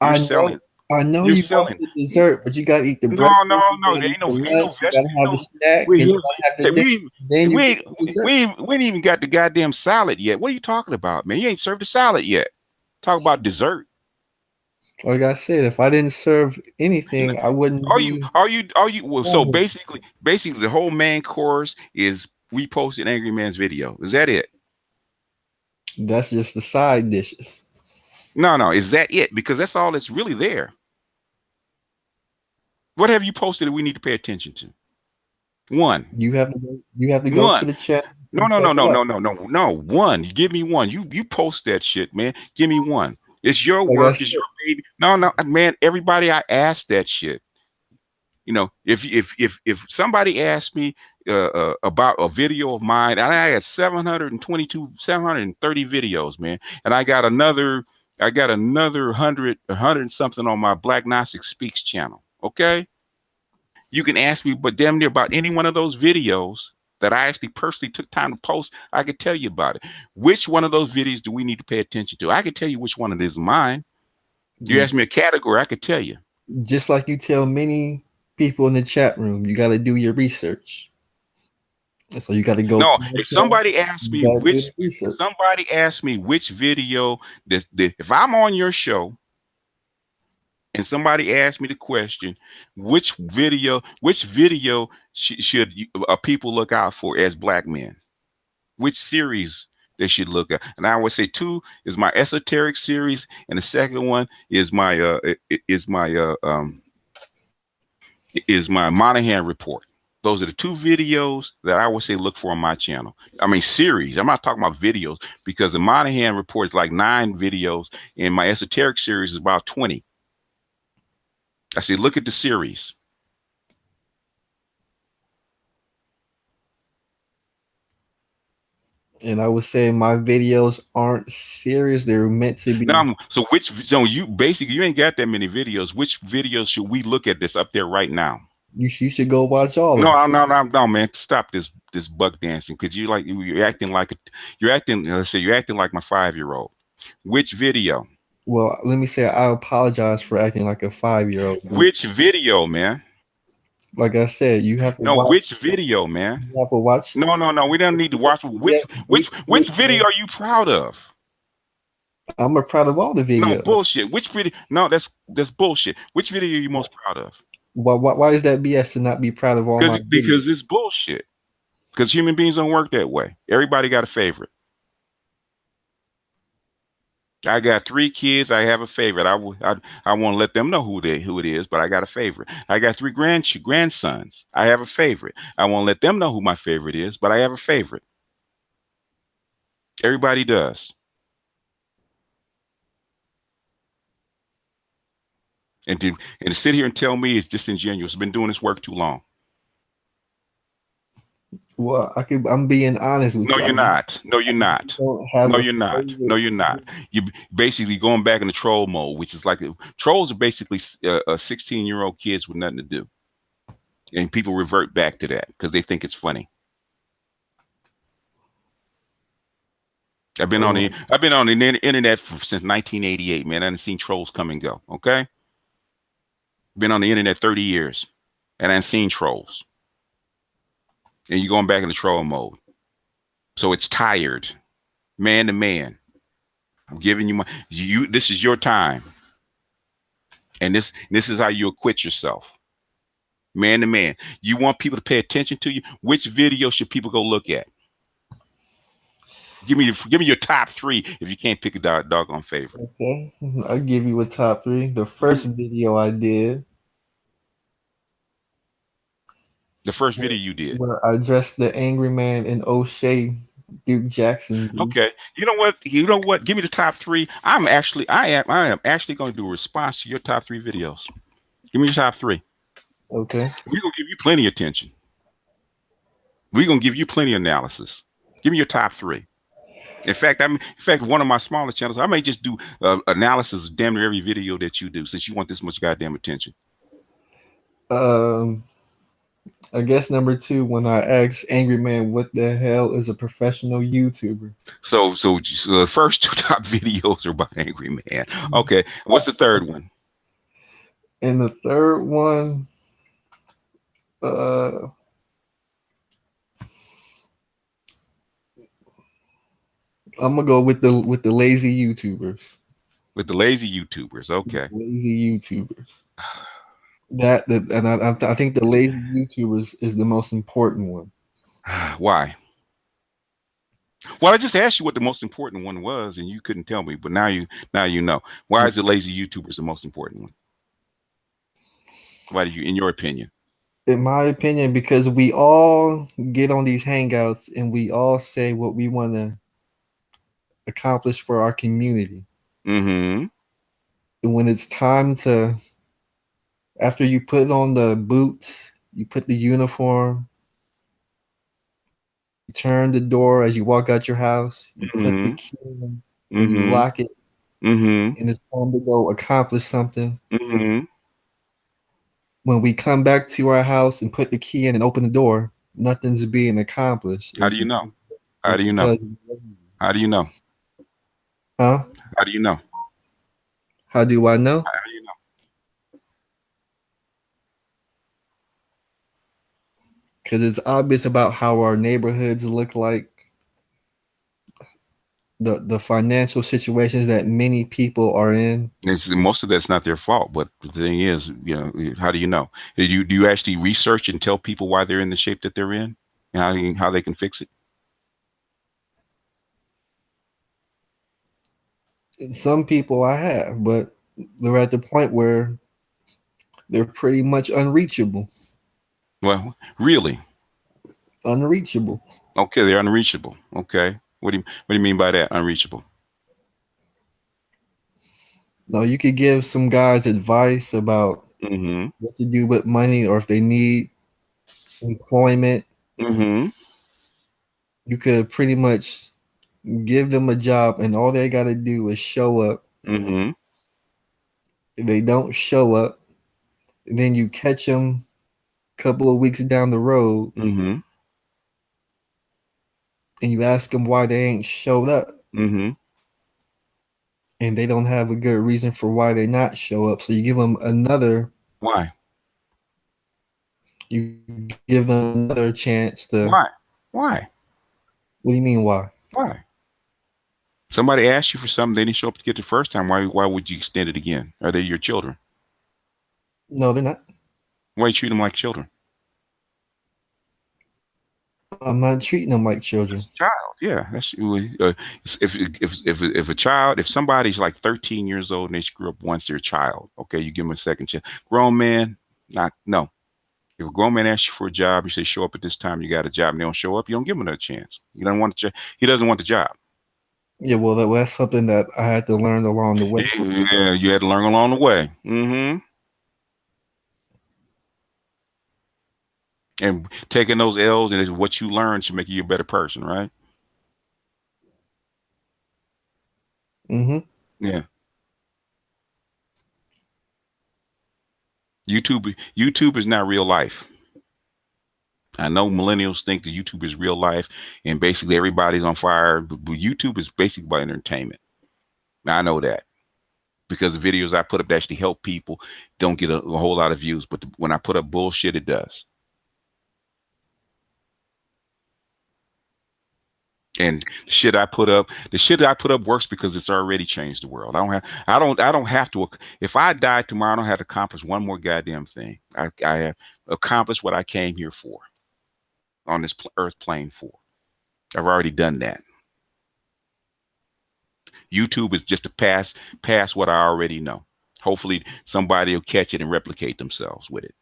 You're I selling. know, I know You're you want selling. the dessert, but you gotta eat the No, no, breakfast, you no. gotta There eat the ain't no lunch, you veg. gotta have the No, snack, we and you here. gotta have the Hey, dinner. Then you we get ain't, the dessert. we ain't even got the goddamn salad yet. What are you talking about, man? You ain't served the salad yet. Talk about dessert. Like I said, if I didn't serve You know, anything, I wouldn't be are you? Well, so on here. basically, the whole main course is reposting Angry Man's video. Is that it? That's just the side dishes. No, no. Is that it? Because that's all that's really there. What have you posted that we need to pay attention to? One. You have to go to One. the chat No, and no, check no, it no, out. no, no, no, no. One. You give me one. You post that shit, man. Give me one. It's your Like I work. It's said, your baby. No, no, man. Everybody, I asked that shit. If somebody asked me about a video of mine, and I had 722, 730 videos, man, and I got another 100 something on my Black Gnostic Speaks channel. Okay, you can ask me, but damn near about any one of those videos that I actually personally took time to post, I could tell you about it. Which one of those videos do we need to pay attention to? I could tell you which one it is mine. You j- ask me a category, I could tell you. just like you tell many people in the chat room, you got to do your research. So you got to go No, to my if channel. somebody asks You me got to do the which, if research. somebody asks me which video if I'm on your show and somebody asks me the question, which video should people look out for as black men? Which series they should look at? And I would say two is my esoteric series, and the second one is my Monahan report. Those are the two videos that I would say look for on my channel. I mean, series. I'm not talking about videos because the Monahan report is like 9 videos, and my esoteric series is about 20. I say, look at the series. And I would say my videos aren't serious. They're meant to be. Now, so you basically you ain't got that many videos. Which videos should we look at this up there right now? You should go watch all of them. No, no, no, no, man! Stop this buck dancing because you're acting like you're acting. Let's say you're acting like my 5-year-old. Which video? Well, let me say I apologize for acting like a 5-year-old. Which video, man? Like I said, you have to No, watch. which video, man? You have to watch. No, no, no. We don't need to watch which video are you proud of? I'm proud of all the No videos. bullshit. Which video? No, that's bullshit. Which video are you most proud of? Why is that BS to not be proud of all my Because videos? it's bullshit. Because human beings don't work that way. Everybody got a favorite. I got 3 kids. I have a favorite. I want to let them know who it is, but I got a favorite. I got 3 grandsons. I have a favorite. I want to let them know who my favorite is, but I have a favorite. Everybody does. And to sit here and tell me it's disingenuous. I've been doing this work too long. Well, I'm being honest with No, you. you're not. No, you're not. Don't have No, a you're not. No, favorite. you're not. You basically going back into troll mode, which is like trolls are basically 16-year-old kids with nothing to do, and people revert back to that because they think it's funny. Oh, I've been on the internet since 1988, man. I've seen trolls come and go. Okay, been on the internet 30 years, and I've seen trolls, and you're going back into troll mode. So it's tired, man to man. I'm giving you my you. This is your time. And this is how you acquit yourself, man to man. You want people to pay attention to you. Which video should people go look at? Give me your top three if you can't pick a doggone favorite. Okay, I'll give you a top three. The Give first me video I did, the first video you did. where I dressed the angry man in O'Shea Duke Jackson gear. Okay. You know what? You know what? Give me the top three. I am actually going to do a response to your top three videos. Give me your top three. Okay. We're gonna give you plenty of attention. We're gonna give you plenty of analysis. Give me your top three. In fact, one of my smaller channels, I may just do analysis of damn near every video that you do, since you want this much goddamn attention. Um, I guess number two, when I asked Angry Man what the hell is a professional YouTuber. So the first two top videos are about Angry Man. Okay, what's the third one? And the third one, uh, I'm gonna go with the lazy YouTubers. With the lazy YouTubers. Okay. Lazy YouTubers. I think the lazy YouTubers is the most important one. Why? Well, I just asked you what the most important one was, and you couldn't tell me. But now you know. Why is the lazy YouTubers the most important one? Why do you, in your opinion? In my opinion, because we all get on these hangouts and we all say what we want to accomplish for our community. Mm-hmm. And when it's time to, after you put on the boots, you put the uniform, you turn the door as you walk out your house, you put the Mm-hmm. key in and you Mm-hmm. lock it, Mm-hmm. and it's time to go accomplish something. Mm-hmm. When we come back to our house and put the key in and open the door, nothing's being accomplished. How do you know? How It's do you know? because, How do you know? huh? How do you know? How do I know? How do you know? Because it's obvious about how our neighborhoods look like, the financial situations that many people are in. Most of that's not their fault, but the thing is, how do you know? Do you actually research and tell people why they're in the shape that they're in, and how they can fix it? Some people I have, but they're at the point where they're pretty much unreachable. Well, really? Unreachable. Okay, they're unreachable. Okay, what do you mean by that? Unreachable? Now you could give some guys advice about Mm-hmm. what to do with money or if they need employment. Mm-hmm. You could pretty much give them a job and all they got to do is show up. Mm-hmm. If they don't show up, then you catch them a couple of weeks down the road Mm-hmm. and you ask them why they ain't showed up, Mm-hmm. and they don't have a good reason for why they not show up. So you give them another, Why? you give them another chance to. Why? Why? What do you mean why? Why? Somebody asked you for something, they didn't show up to get the first time. Why would you extend it again? Are they your children? No, they're not. Why you treat them like children? I'm not treating them like children. Child, yeah. That's if a child, if somebody's like 13 years old and they screw up once, they're a child. Okay, you give them a second chance. Grown man, not no. If a grown man asks you for a job, you say show up at this time. You got a job, and they don't show up. You don't give him another chance. You don't want the He doesn't want the job. Yeah, well, that's something that I had to learn along the way. Yeah, you had to learn along the way. Mm-hmm. And taking those L's and what you learn should make you a better person, right? Mm-hmm. Yeah. YouTube is not real life. I know millennials think that YouTube is real life and basically everybody's on fire, but YouTube is basically about entertainment. Now, I know that because the videos I put up that actually help people don't get a whole lot of views, but when I put up bullshit, it does. And the shit I put up works because it's already changed the world. I don't have to. If I die tomorrow, I don't have to accomplish one more goddamn thing. I have accomplished what I came here for on this earth plane for. I've already done that. YouTube is just to pass what I already know. Hopefully somebody will catch it and replicate themselves with it.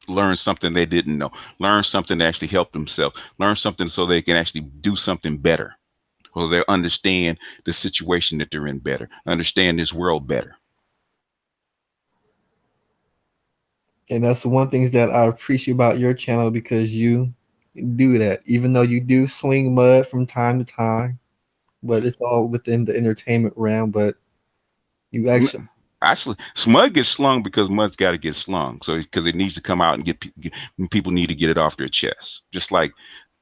Learn something they didn't know. Learn something to actually help themselves. Learn something so they can actually do something better. Or they understand the situation that they're in better. Understand this world better. And that's one things that I appreciate about your channel because you do that. Even though you do sling mud from time to time, but it's all within the entertainment realm. But you actually, Actually, smud gets slung because mud's got to get slung. So because it needs to come out and get people need to get it off their chest. Just like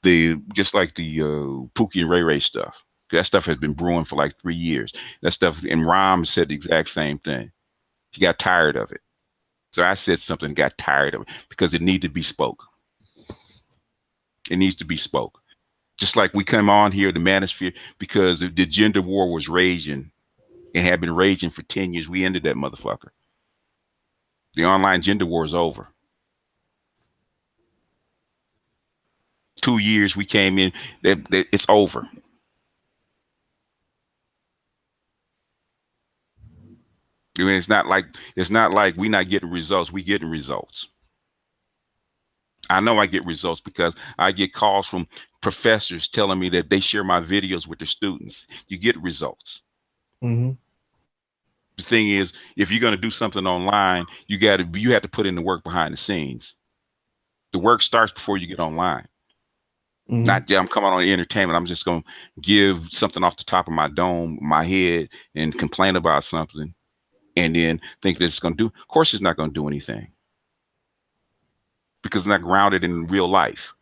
the Pookie and Ray Ray stuff. That stuff has been brewing for like 3 years. That stuff and Rom said the exact same thing. He got tired of it. So I said something, got tired of it because it needed to be spoke. It needs to be spoke. Just like we come on here, the manosphere, because the gender war was raging and had been raging for 10 years. We ended that motherfucker. The online gender war is over. 2 years we came in, it's over. I mean, it's not like we not getting results. We getting results. I know I get results because I get calls from professors telling me that they share my videos with their students. You get results. mm-hmm, The thing is, if you're gonna do something online, you have to put in the work behind the scenes. The work starts before you get online. mm-hmm. Not, yeah, I'm coming on entertainment. I'm just gonna give something off the top of my dome, my head, and complain about something, and then think that it's gonna do. Of course, it's not gonna do anything because it's not grounded in real life.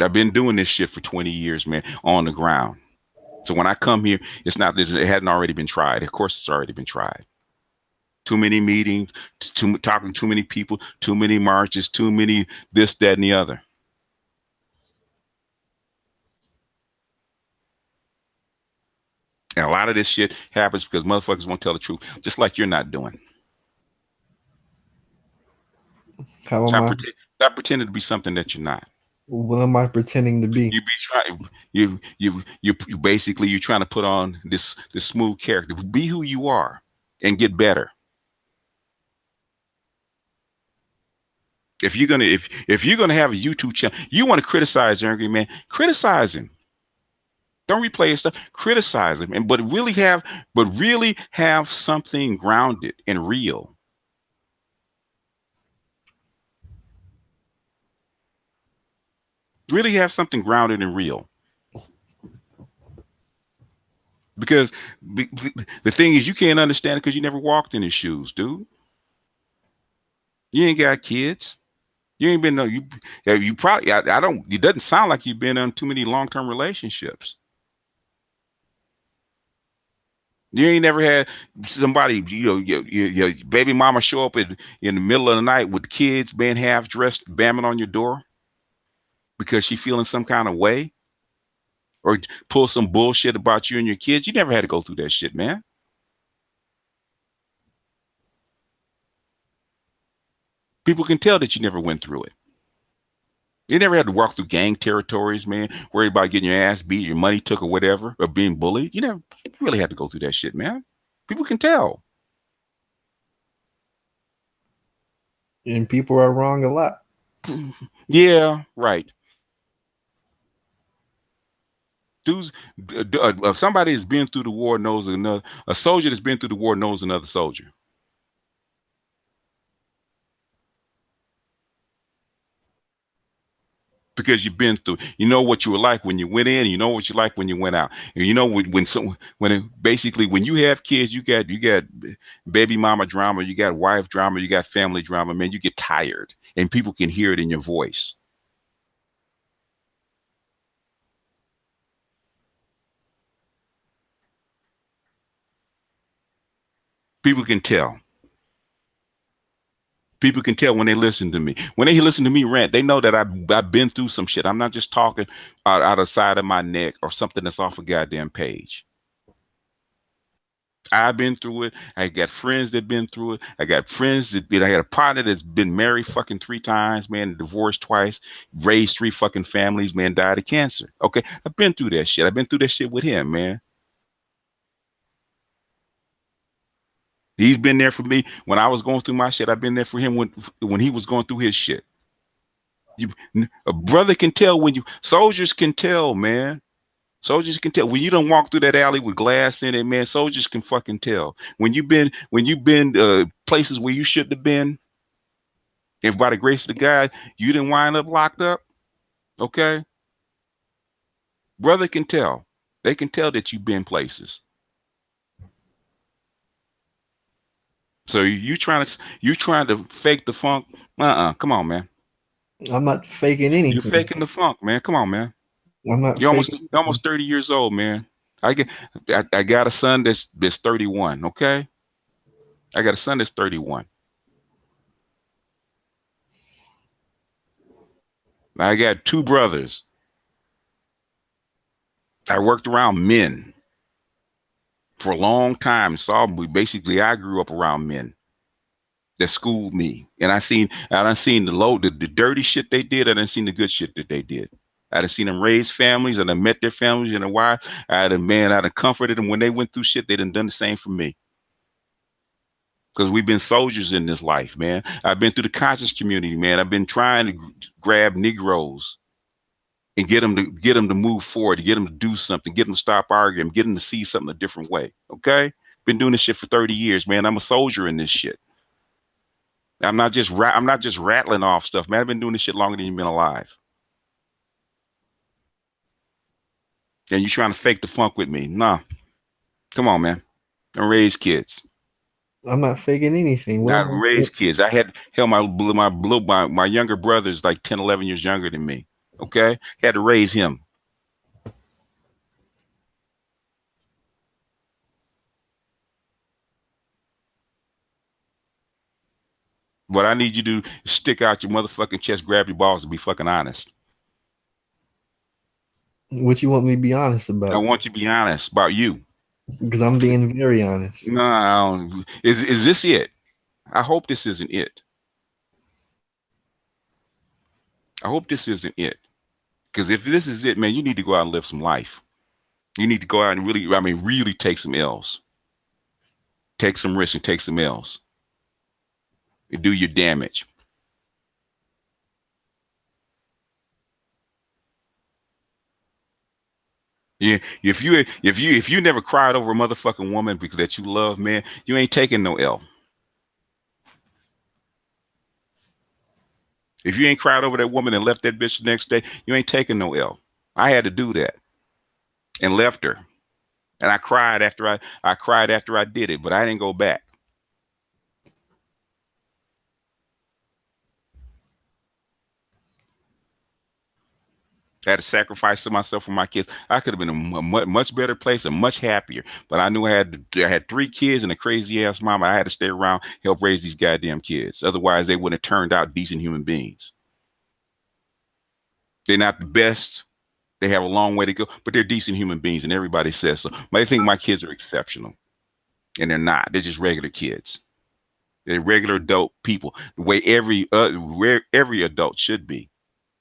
I've been doing this shit for 20 years, man, on the ground. So when I come here, it's not that it hadn't already been tried. Of course, it's already been tried. Too many meetings, talking to too many people, too many marches, too many this, that, and the other. And a lot of this shit happens because motherfuckers won't tell the truth, just like you're not doing. How am Stop, I? pretend, stop pretending to be something that you're not. What am I pretending to be? You be trying. You basically you're trying to put on this smooth character. Be who you are and get better. If you're gonna have a YouTube channel, you want to criticize Angry Man, criticize him. Don't replay his stuff. Criticize him, and but really have something grounded and real. Really have something grounded and real. Because the thing is, you can't understand it because you never walked in his shoes, dude. You ain't got kids. You ain't been no you. Yeah, you probably. I don't. It doesn't sound like you've been in too many long-term relationships. You ain't never had somebody, your baby mama show up in the middle of the night with the kids being half dressed, bamming on your door because she feeling some kind of way, or pull some bullshit about you and your kids. You never had to go through that shit, man. People can tell that you never went through it. You never had to walk through gang territories, man. Worried about getting your ass beat, your money took, or whatever, or being bullied. You never really had to go through that shit, man. People can tell. And people are wrong a lot. Yeah, right. Dudes, somebody that's been through the war knows another. A soldier that's been through the war knows another soldier because you've been through. You know what you were like when you went in. You know what you like when you went out. And you know basically when you have kids, you got baby mama drama, you got wife drama, you got family drama. Man, you get tired, and people can hear it in your voice. People can tell. People can tell when they listen to me. When they listen to me rant, they know that I've been through some shit. I'm not just talking out of the side of my neck or something that's off a goddamn page. I've been through it. I got friends that been through it. I got friends that been. I had a partner that's been married fucking 3 times, man, divorced twice, raised 3 fucking families, man, died of cancer. Okay, I've been through that shit. I've been through that shit with him, man. He's been there for me when I was going through my shit. I've been there for him when he was going through his shit. You, a brother can tell when you soldiers can tell, man. Soldiers can tell when you don't walk through that alley with glass in it, man. Soldiers can fucking tell when you've been places where you shouldn't have been. If by the grace of the God you didn't wind up locked up, okay, brother can tell. They can tell that you've been places. So you trying to fake the funk? Come on, man. I'm not faking You're anything. faking the funk, man. Come on, man. I'm not You're almost faking you're almost 30 years old, man. I get I got a son that's 31. Okay, I got a son that's 31. I got 2 brothers. I worked around men for a long time. Saw basically I grew up around men that schooled me, and I done seen the dirty shit they did. I done seen the good shit that they did. I done seen them raise families, and I met their families and their wives. I done comforted them when they went through shit. They done the same for me. Because we've been soldiers in this life, man. I've been through the conscious community, man. I've been trying to grab Negroes and get them to move forward, to get them to do something, get them to stop arguing, get them to see something a different way. Okay, been doing this shit for 30 years, man. I'm a soldier in this shit. I'm not just rattling off stuff, man. I've been doing this shit longer than you've been alive. And you trying to fake the funk with me? Nah, come on, man. I raise kids. I'm not faking anything. What I am I? raised kids. I had hell my younger brother is like 10, 11 years younger than me. Okay, had to raise him. What I need you to do is stick out your motherfucking chest, grab your balls, and be fucking honest. What you want me to be honest I about? want you to be honest about you. Because I'm being very honest. No, is this it? I hope this isn't it. I hope this isn't it. Because if this is it, man, you need to go out and live some life. You need to go out and really, I mean, really take some L's, take some risks, and take some L's. And do your damage. Yeah, if you never cried over a motherfucking woman because that you love, man, you ain't taking no L. If you ain't cried over that woman and left that bitch the next day, you ain't taking no L. I had to do that and left her, and I cried after I did it, but I didn't go back. I had to sacrifice to myself for my kids. I could have been in a much better place and much happier, but I knew I had 3 kids and a crazy ass mama. I had to stay around, help raise these goddamn kids. Otherwise, they wouldn't have turned out decent human beings. They're not the best. They have a long way to go, but they're decent human beings, and everybody says so. But they think my kids are exceptional, and they're not. They're just regular kids. They're regular adult people, the way every adult should be.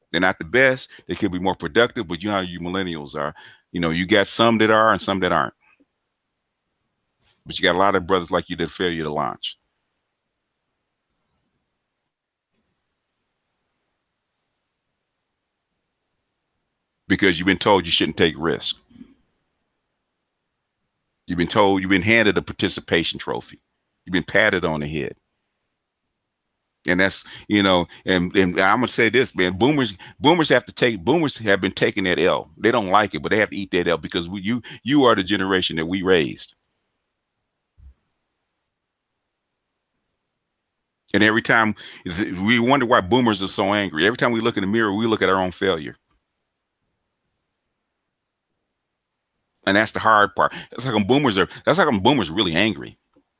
They're not the best. They could be more productive, but you know how you millennials are. You know, you got some that are and some that aren't. But you got a lot of brothers like you that fail you to launch because you've been told you shouldn't take risks. You've been handed a participation trophy. You've been patted on the head. And that's and I'm gonna say this, man. Boomers have been taking that L. They don't like it, but they have to eat that L because you are the generation that we raised. And every time we wonder why boomers are so angry. Every time we look in the mirror, we look at our own failure. And that's the hard part. That's how come boomers are really angry.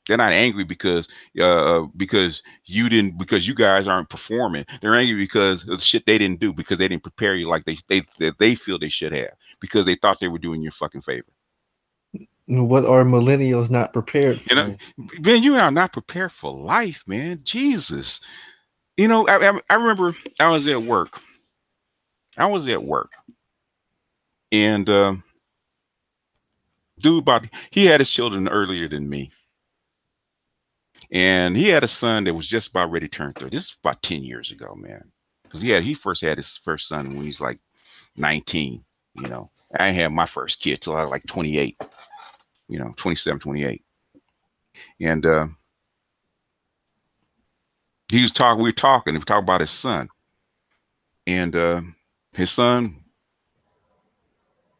They're not angry because you didn't, because you guys aren't performing. They're angry because of the shit they didn't do, because they didn't prepare you like they feel they should have, because they thought they were doing you a fucking favor. What are millennials not prepared You know, for? man, you are not prepared for life, man. Jesus. I remember I was at work. I was at work, and dude, about he had his children earlier than me, and he had a son that was just about ready to turn 30. This is about 10 years ago, man. Because he first had his first son when he's like 19. You know, I had my first kid till I was like 28. 27, 28, and he was talking. We were talking. We were talking about his son, and his son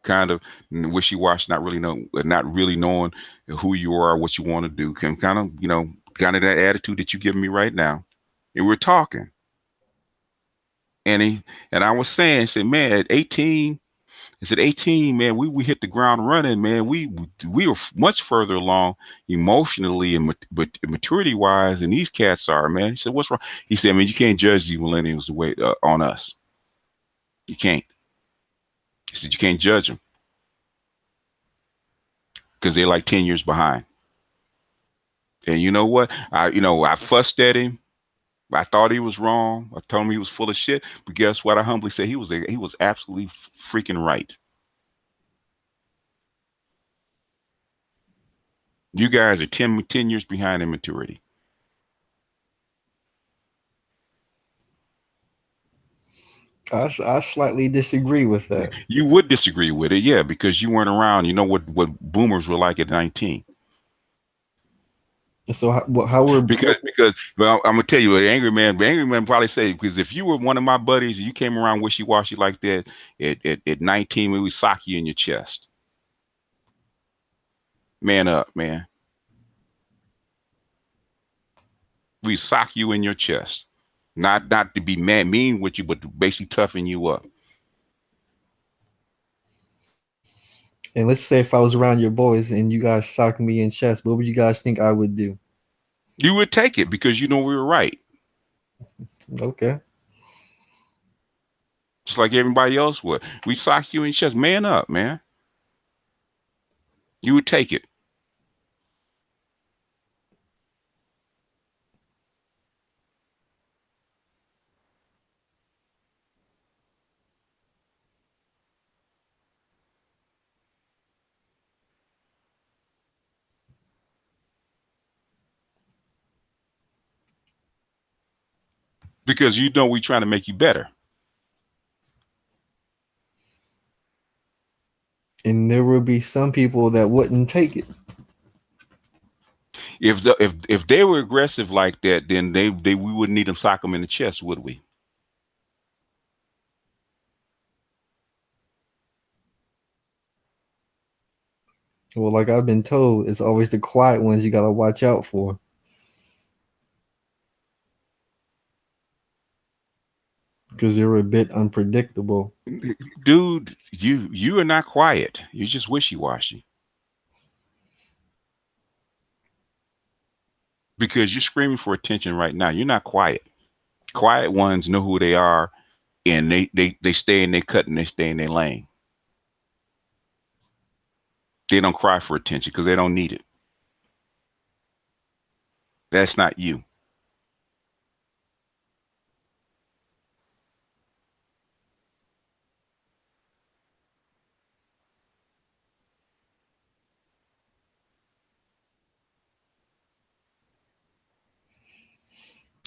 kind of wishy-washy, not really knowing who you are, what you want to do, can kind of, kind of that attitude that you giving me right now. And we're talking, and I was saying, I said, man, at 18, I said, 18, man, we hit the ground running, man. We were much further along emotionally and but maturity wise than these cats are, man. He said, what's wrong? He said, man, you can't judge these millennials the way on us. You can't. He said, you can't judge them because they're like 10 years behind. And you know what? I fussed at him. I thought he was wrong. I told him he was full of shit. But guess what? I humbly say he was absolutely freaking right. You guys are 10 years behind in maturity. I slightly disagree with that. You would disagree with it, yeah, because you weren't around. You know what boomers were like at 19. So how were Because well, I'm gonna tell you, an angry man probably say, because if you were one of my buddies and you came around wishy washy like that at 19, we would sock you in your chest. Man up, man. We sock you in your chest. Not to be mad mean with you, but to basically toughen you up. and let's say if I was around your boys and you guys socked me in chest, what would you guys think I would do? You would take it because you know we were right. Okay. Just like everybody else would. We sock you in your chest. Man up, man. You would take it. Because you know we trying to make you better. And there will be some people that wouldn't take it. If they were aggressive like that, then they we wouldn't need them sock them in the chest, would we? Well, like I've been told, it's always the quiet ones you gotta watch out for because they're a bit unpredictable. Dude, you are not quiet. You're just wishy washy because you're screaming for attention right now. You're not quiet. Quiet ones know who they are, and they stay in their cut and they stay in their lane. They don't cry for attention because they don't need it. That's not you.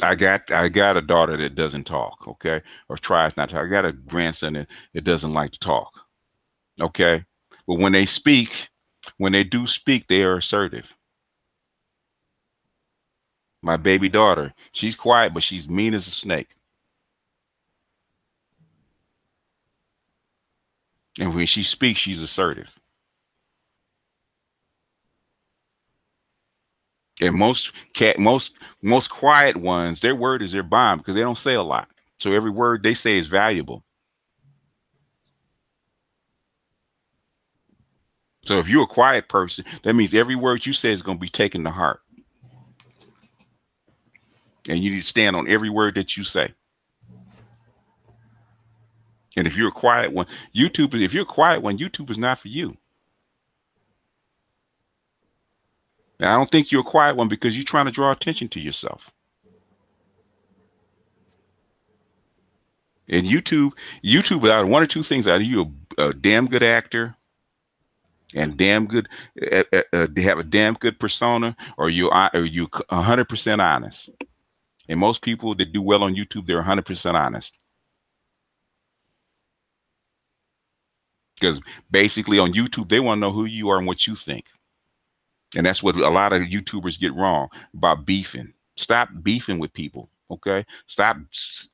I got a daughter that doesn't talk, okay, or tries not to. I got a grandson that doesn't like to talk, okay. But when they do speak, they are assertive. My baby daughter, she's quiet, but she's mean as a snake. And when she speaks, she's assertive. And most quiet ones, their word is their bond because they don't say a lot. So every word they say is valuable. So if you're a quiet person, that means every word you say is going to be taken to heart. and you need to stand on every word that you say. And if you're a quiet one, if you're a quiet one, YouTube is not for you. Now, I don't think you're a quiet one because you're trying to draw attention to yourself. And YouTube, without one or two things, either you a damn good actor and damn good, they have a damn good persona, or you 100% honest. And most people that do well on YouTube, they're 100% honest. Because basically on YouTube, they want to know who you are and what you think. And that's what a lot of YouTubers get wrong about beefing. Stop beefing with people. Okay. Stop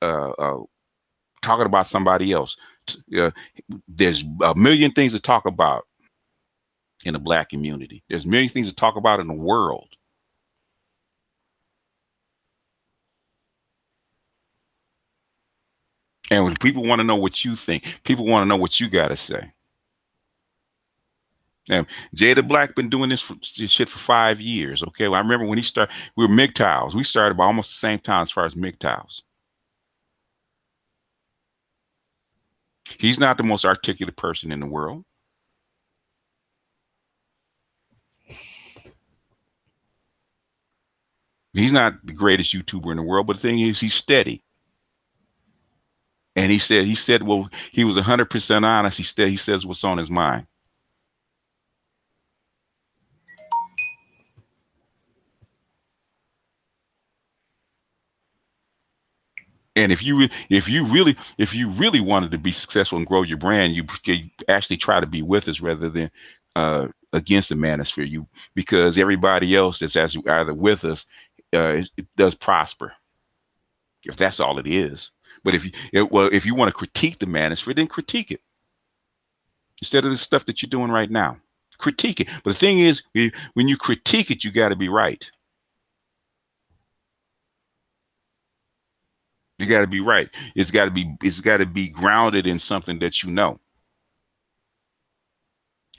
uh, uh, talking about somebody else. Uh, there's a million things to talk about in the black community. There's a million things to talk about in the world. And when people want to know what you think, people want to know what you got to say. And Jada Black been doing this shit for 5 years. Okay, well, I remember when he started. We were MGTOWs. We started about almost the same time as far as MGTOWs. He's not the most articulate person in the world. He's not the greatest YouTuber in the world, but the thing is, he's steady. And he said, well, he was 100% honest. He says what's on his mind. And if you really wanted to be successful and grow your brand, you actually try to be with us rather than against the manosphere. Because everybody else that's either with us, it does prosper, if that's all it is. But if you want to critique the manosphere, then critique it instead of the stuff that you're doing right now. Critique it. But the thing is, when you critique it, you got to be right. You got to be right. It's got to be grounded in something that you know,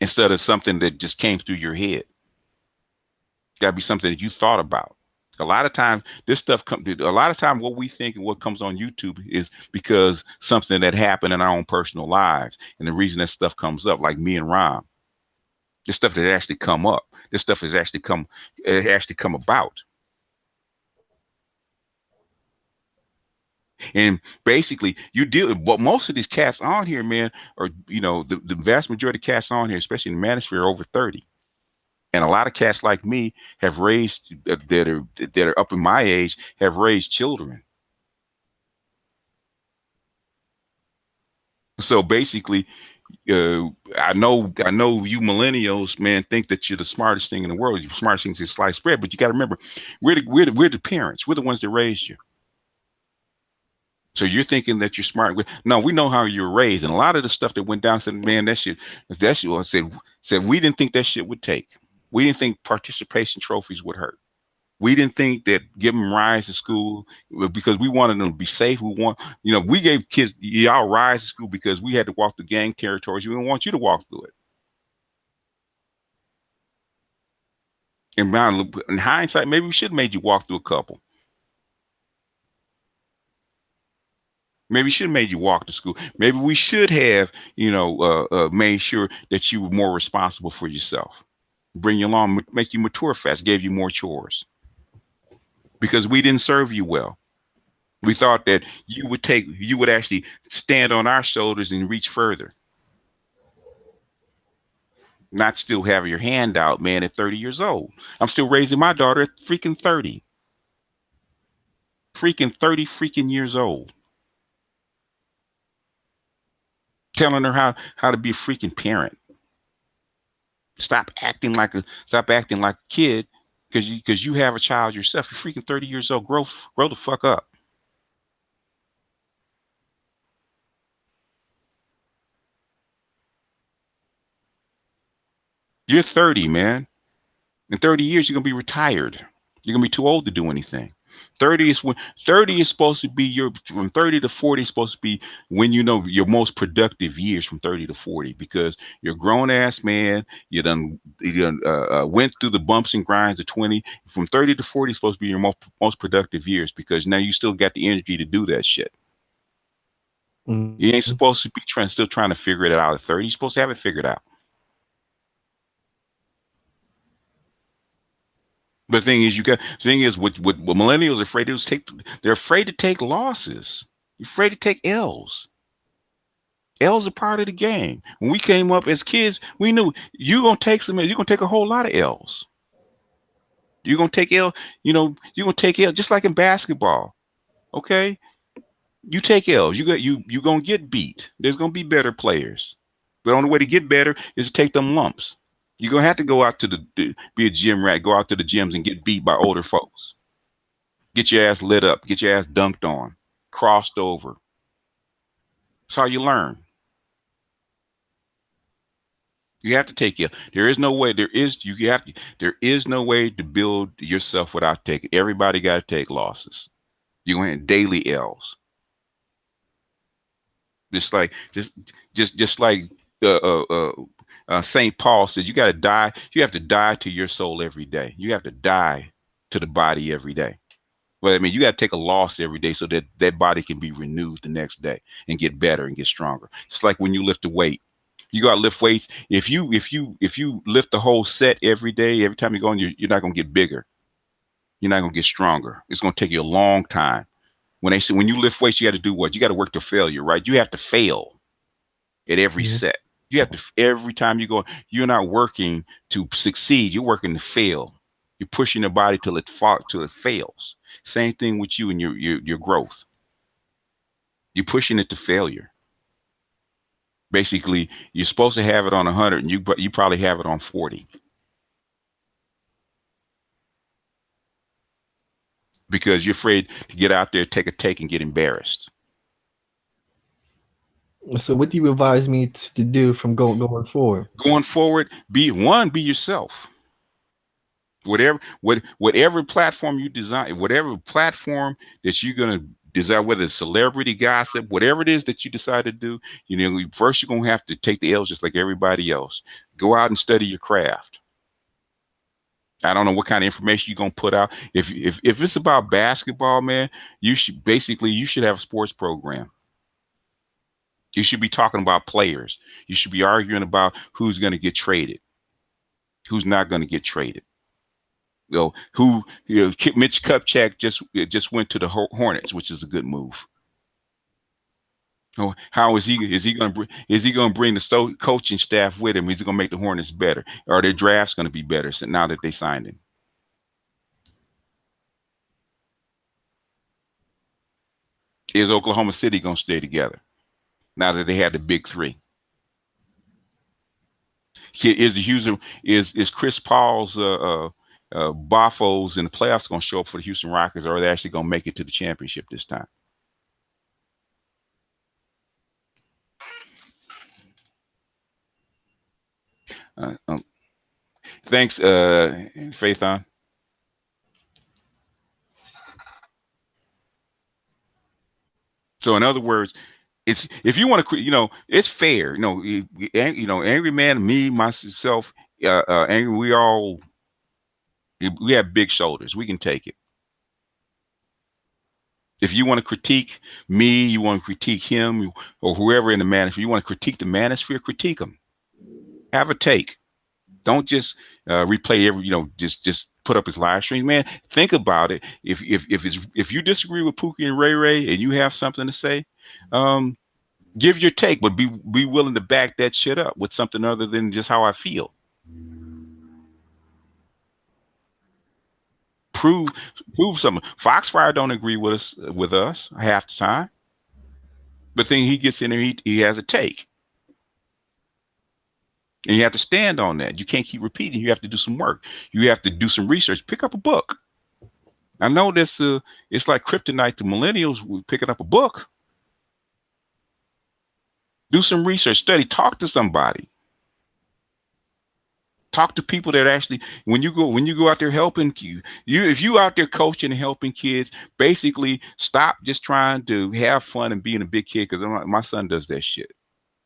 instead of something that just came through your head. It's got to be something that you thought about. A lot of times, this stuff come. A lot of time, what we think and what comes on YouTube is because something that happened in our own personal lives, and the reason that stuff comes up, like me and Rom, this stuff that actually come up. This stuff has actually come about. And basically, you deal. But most of these cats on here, man, are the vast majority of cats on here, especially in the manosphere, are over 30. And a lot of cats like me have raised that are up in my age have raised children. So basically, I know you millennials, man, think that you're the smartest thing in the world. You're the smartest thing since sliced bread. But you got to remember, we're the parents. We're the ones that raised you. So you're thinking that you're smart. No, we know how you were raised, and a lot of the stuff that went down said, man, that shit. I said we didn't think that shit would take. We didn't think participation trophies would hurt. We didn't think that giving them rides to school because we wanted them to be safe. We gave kids y'all rides to school because we had to walk the gang territories. We didn't want you to walk through it. And in hindsight, maybe we should have made you walk through a couple. Maybe we should have made you walk to school. Maybe we should have, made sure that you were more responsible for yourself. Bring you along, make you mature fast, gave you more chores because we didn't serve you well. We thought that you would actually stand on our shoulders and reach further, not still have your hand out, man, at 30 years old. I'm still raising my daughter at freaking 30, freaking 30 freaking years old, telling her how to be a freaking parent. Stop acting like a kid because you have a child yourself. You're freaking 30 years old. Grow the fuck up. You're 30, man. In 30 years, you're gonna be retired. You're gonna be too old to do anything. 30 is when 30 is supposed to be your from 30 to 40 is supposed to be when you know your most productive years from 30 to 40 because you're a grown ass man. You done went through the bumps and grinds of 20. From 30 to 40 is supposed to be your most productive years because now you still got the energy to do that shit. You ain't Mhm. supposed to be still trying to figure it out at 30. You're supposed to have it figured out. But the thing is, what millennials are afraid to do is they're afraid to take losses. You're afraid to take L's. L's are part of the game. When we came up as kids, we knew you're gonna take a whole lot of L's. You're gonna take L, you're gonna take L just like in basketball. Okay? You take L's. You gonna get beat. There's gonna be better players. But the only way to get better is to take them lumps. You're gonna have to go out to be a gym rat, go out to the gyms and get beat by older folks. Get your ass lit up, get your ass dunked on, crossed over. That's how you learn. You have to take it. There is no way. There is no way to build yourself without taking. Everybody got to take losses. You're going to have daily L's. Just like just like uh, uh, uh, Saint Paul says, you got to die. You have to die to your soul every day. You have to die to the body every day. Well, I mean, you got to take a loss every day so that that body can be renewed the next day and get better and get stronger. Just like when you lift a weight. You gotta lift weights. If you lift the whole set every day, every time you go on, you're not gonna get bigger. You're not gonna get stronger. It's gonna take you a long time. When they say when you lift weights, you got to do what? You got to work to failure, right? You have to fail at every Mhm. set. You have to every time you go. You're not working to succeed. You're working to fail. You're pushing the body till it fails. Same thing with you and your growth. You're pushing it to failure. Basically, you're supposed to have it on 100, and you probably have it on 40 because you're afraid to get out there, take a take, and get embarrassed. So, what do you advise me to do from going forward? Going forward, be yourself. Whatever platform you design, whatever platform that you're gonna design, whether it's celebrity gossip, whatever it is that you decide to do, first you're gonna have to take the L's just like everybody else. Go out and study your craft. I don't know what kind of information you're gonna put out. If it's about basketball, man, you should have a sports program. You should be talking about players. You should be arguing about who's gonna get traded, who's not gonna get traded. Mitch Kupchak just went to the Hornets, which is a good move. How is he gonna bring the coaching staff with him? Is he gonna make the Hornets better? Are their drafts gonna be better now that they signed him? Is Oklahoma City gonna stay together now that they had the big three? Is the Houston is Chris Paul's Buffos in the playoffs going to show up for the Houston Rockets, or are they actually going to make it to the championship this time? Uh, um, thanks, Faithon. So in other words, it's if you want to, it's fair. Angry Man, me, myself, angry. We have big shoulders. We can take it. If you want to critique me, you want to critique him, or whoever in the manosphere, you want to critique the manosphere, critique them. Have a take. Don't just replay every, just put up his live stream, man. Think about it. If you disagree with Pookie and Ray Ray and you have something to say, um, give your take, but be willing to back that shit up with something other than just how I feel. Prove prove something. Foxfire don't agree with us half the time, but then he gets in there, he has a take. And you have to stand on that. You can't keep repeating. You have to do some work. You have to do some research. Pick up a book. I know this. It's like kryptonite to millennials picking up a book. Do some research, study, talk to somebody. Talk to people that actually, when you go out there helping you if you out there coaching and helping kids, basically stop just trying to have fun and being a big kid, because my son does that shit.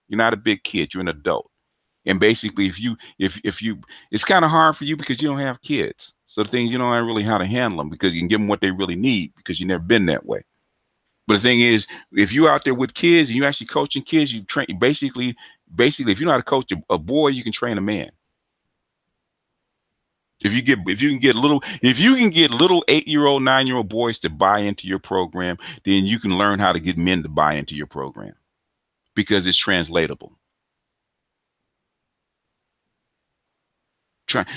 You're not a big kid, you're an adult. And basically, if you it's kind of hard for you because you don't have kids. So the things, you don't know really how to handle them, because you can give them what they really need because you've never been that way. But the thing is, if you out there with kids and you actually coaching kids, you train basically if you know how to coach a boy, you can train a man. If you can get little 8-year-old, 9-year-old boys to buy into your program, then you can learn how to get men to buy into your program because it's translatable.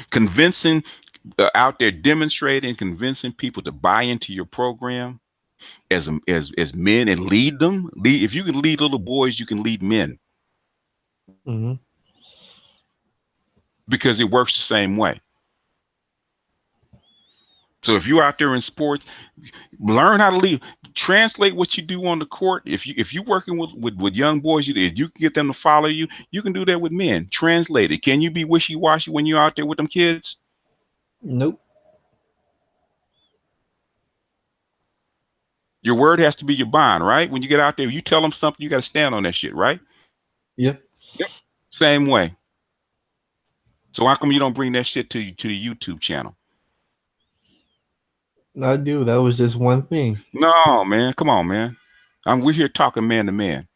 Convincing out there, demonstrating, convincing people to buy into your program as men, and lead them. If you can lead little boys, you can lead men, Mm-hmm. because it works the same way. So if you're out there in sports, learn how to lead. Translate what you do on the court. If you're working with young boys, if you can get them to follow you, you can do that with men. Translate it. Can you be wishy washy when you're out there with them kids? Nope. Your word has to be your bond, right? When you get out there, you tell them something, you got to stand on that shit, right? Yep. Yep. Same way. So how come you don't bring that shit to the YouTube channel? I do. That was just one thing. No, man. Come on, man. We're here talking man to man.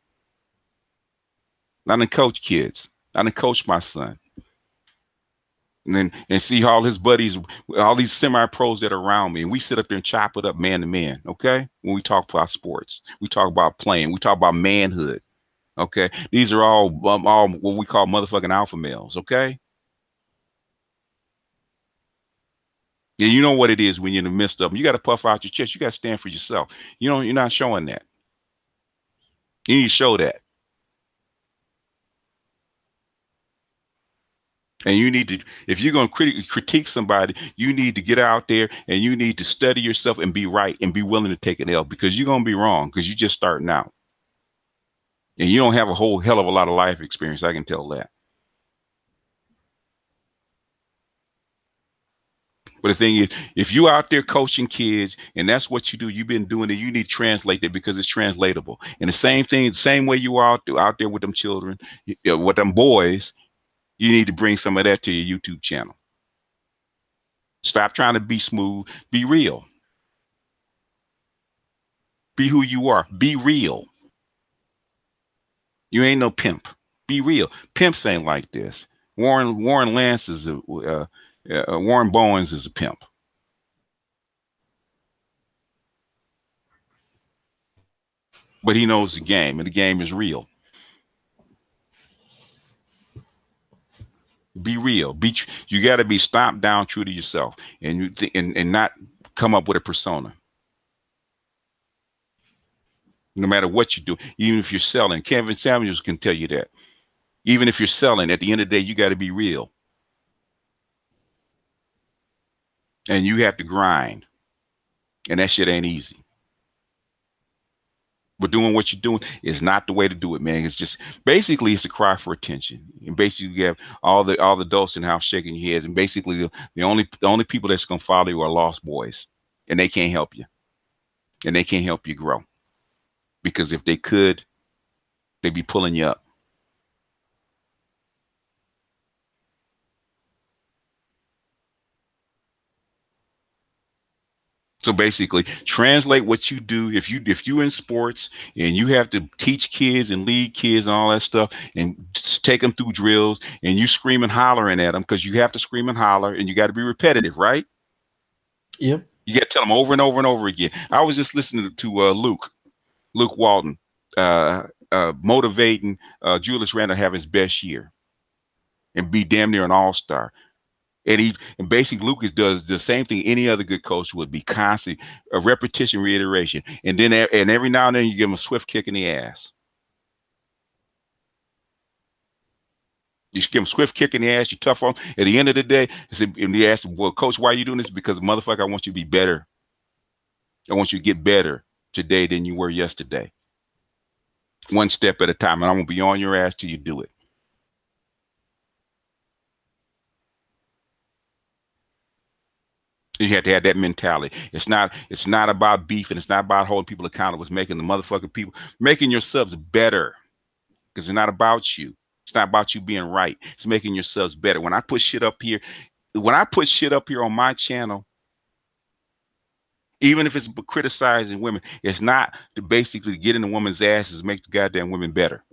I done coach kids. I done coach my son. And see all his buddies, all these semi-pros that are around me, and we sit up there and chop it up man to man. Okay, when we talk about sports, we talk about playing, we talk about manhood. Okay, these are all what we call motherfucking alpha males. Okay, yeah, you know what it is when you're in the midst of them. You got to puff out your chest. You got to stand for yourself. You're not showing that. You need to show that. And you need to, if you're going to critique somebody, you need to get out there and you need to study yourself and be right and be willing to take an L, because you're going to be wrong because you're just starting out. And you don't have a whole hell of a lot of life experience. I can tell that. But the thing is, if you out there coaching kids and that's what you do, you've been doing it, you need to translate that because it's translatable. And the same thing, the same way you are out there with them children, with them boys, you need to bring some of that to your YouTube channel. Stop trying to be smooth. Be real. Be who you are. Be real. You ain't no pimp. Be real. Pimps ain't like this. Warren Lance is Warren Bowens is a pimp, but he knows the game, and the game is real. Be real. You got to be stomped down, true to yourself, and and not come up with a persona. No matter what you do, even if you're selling, Kevin Samuels can tell you that. Even if you're selling, at the end of the day, you got to be real, and you have to grind, and that shit ain't easy. But doing what you're doing is not the way to do it, man. It's just basically it's a cry for attention. And basically you have all the adults in the house shaking your heads. And basically the only people that's gonna follow you are lost boys. And they can't help you. And they can't help you grow. Because if they could, they'd be pulling you up. So basically, translate what you do. If you in sports and you have to teach kids and lead kids and all that stuff, and just take them through drills, and you scream and hollering at them because you have to scream and holler, and you got to be repetitive, right? Yep. You got to tell them over and over and over again. I was just listening to Luke Walton, motivating Julius Randle to have his best year and be damn near an all-star. And basically Lucas does the same thing any other good coach would be: constant a repetition, reiteration, and then and every now and then you give him a swift kick in the ass. You give him a swift kick in the ass. You tough on him. At the end of the day, and they ask him, "Well, coach, why are you doing this?" Because motherfucker, I want you to be better. I want you to get better today than you were yesterday. One step at a time, and I'm gonna be on your ass till you do it. You have to have that mentality. It's not about beef and it's not about holding people accountable. It's making the motherfucking people making yourselves better. Because it's not about you. It's not about you being right. It's making yourselves better. When I put shit up here on my channel, even if it's criticizing women, it's not to basically get in the woman's asses, make the goddamn women better.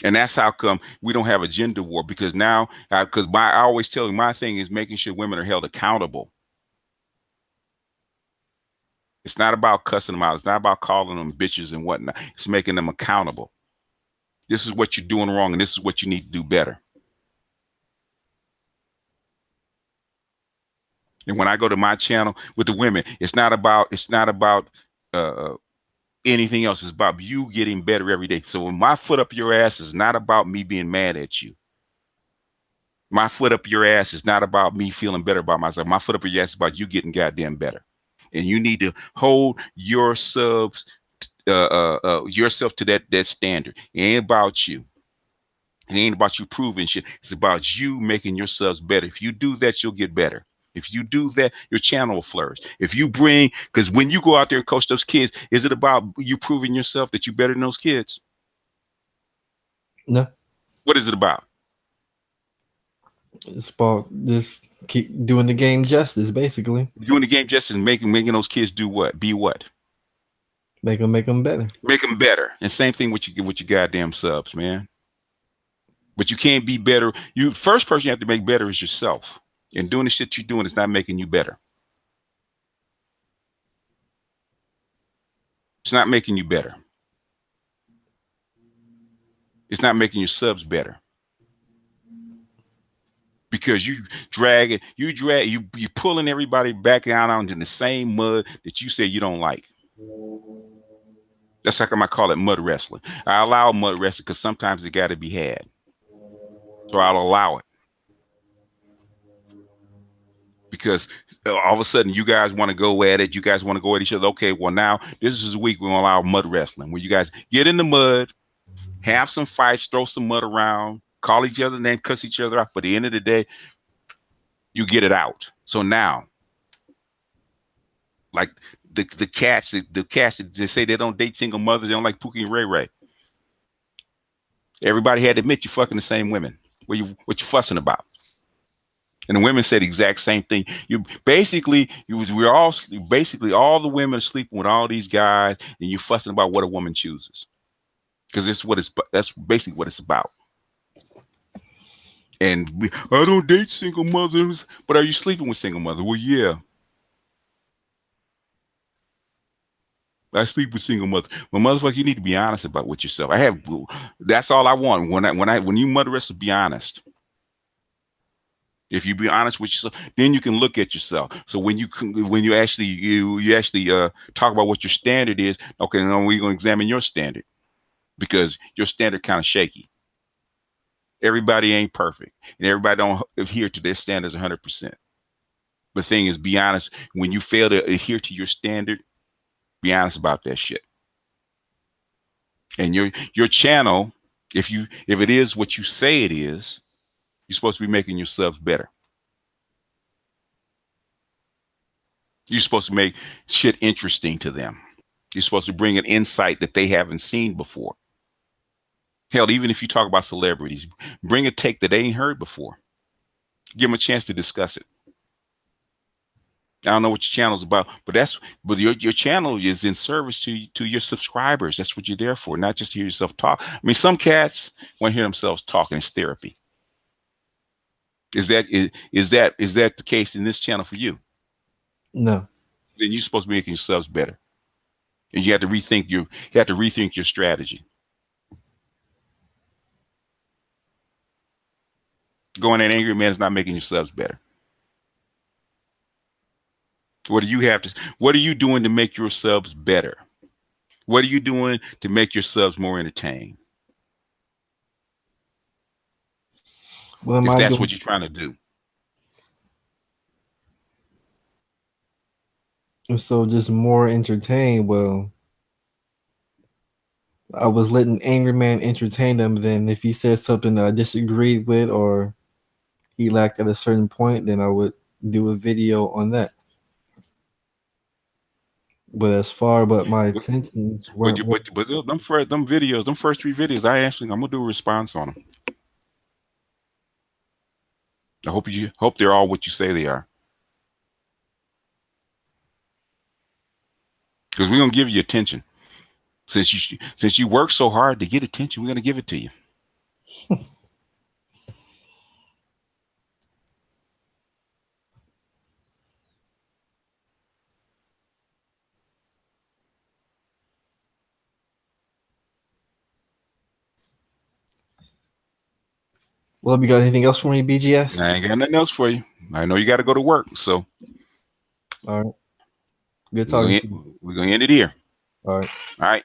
And that's how come we don't have a gender war because now, because I always tell you, my thing is making sure women are held accountable. It's not about cussing them out. It's not about calling them bitches and whatnot. It's making them accountable. This is what you're doing wrong, and this is what you need to do better. And when I go to my channel with the women, it's not about uh, anything else. It's about you getting better every day. So when my foot up your ass is not about me being mad at you. My foot up your ass is not about me feeling better about myself. My foot up your ass is about you getting goddamn better. And you need to hold yourself to that standard. It ain't about you. It ain't about you proving shit. It's about you making yourselves better. If you do that, you'll get better. If you do that, your channel will flourish. If you bring, because when you go out there and coach those kids, is it about you proving yourself that you're better than those kids? No, What is it about? it's about just keep doing the game justice, basically. Doing the game just as making those kids do what? Be what? Make them better. Make them better. And same thing with your goddamn subs, man. But you can't be better. You first person you have to make better is yourself. And doing the shit you're doing is not making you better. It's not making you better. It's not making your subs better. Because you pulling everybody back out onto the same mud that you say you don't like. That's how come I call it mud wrestling. I allow mud wrestling because sometimes it got to be had. So I'll allow it. Because all of a sudden you guys want to go at it. You guys want to go at each other. Okay, well now this is a week we're going to allow mud wrestling where you guys get in the mud, have some fights, throw some mud around, call each other name, cuss each other out. But at the end of the day, you get it out. So now, like the cats they say they don't date single mothers, they don't like Pookie and Ray Ray. Everybody had to admit you fucking the same women. What you fussing about? And the women said the exact same thing. We're all basically all the women are sleeping with all these guys, and you fussing about what a woman chooses. Because that's basically what it's about. And I don't date single mothers, but are you sleeping with single mothers? Well, yeah, I sleep with single mothers. Well, motherfucker, you need to be honest about with yourself. That's all I want. When you mother us, be honest. If you be honest with yourself, then you can look at yourself. So when you actually talk about what your standard is, okay, now we're gonna examine your standard because your standard kind of shaky. Everybody ain't perfect, and everybody don't adhere to their standards 100%. The thing is, be honest. When you fail to adhere to your standard, be honest about that shit. And your channel, if it is what you say it is, you're supposed to be making yourselves better. You're supposed to make shit interesting to them. You're supposed to bring an insight that they haven't seen before. Hell, even if you talk about celebrities, bring a take that they ain't heard before. Give them a chance to discuss it. I don't know what your channel's about, but your channel is in service to your subscribers. That's what you're there for, not just to hear yourself talk. I mean, some cats want to hear themselves talk, and it's therapy. Is that the case in this channel for you? No. Then you're supposed to be making yourselves better, and you have to rethink your strategy. Going at angry man is not making yourselves better. What are you doing to make yourselves better? What are you doing to make yourselves more entertained? What am If I that's doing? what you're trying to do. So just more entertained. Well, I was letting Angry Man entertain them. Then if he said something that I disagreed with or he lacked at a certain point, then I would do a video on that. But as far but my But intentions but weren't you with. but them videos, them first three videos, I'm gonna do a response on them. I hope they're all what you say they are, because we're gonna give you attention. Since you work so hard to get attention, we're gonna give it to you. Well, you got anything else for me, BGS? I ain't got nothing else for you. I know you got to go to work, so All right. Good we're talking gonna to you. we're gonna end it here. All right. All right.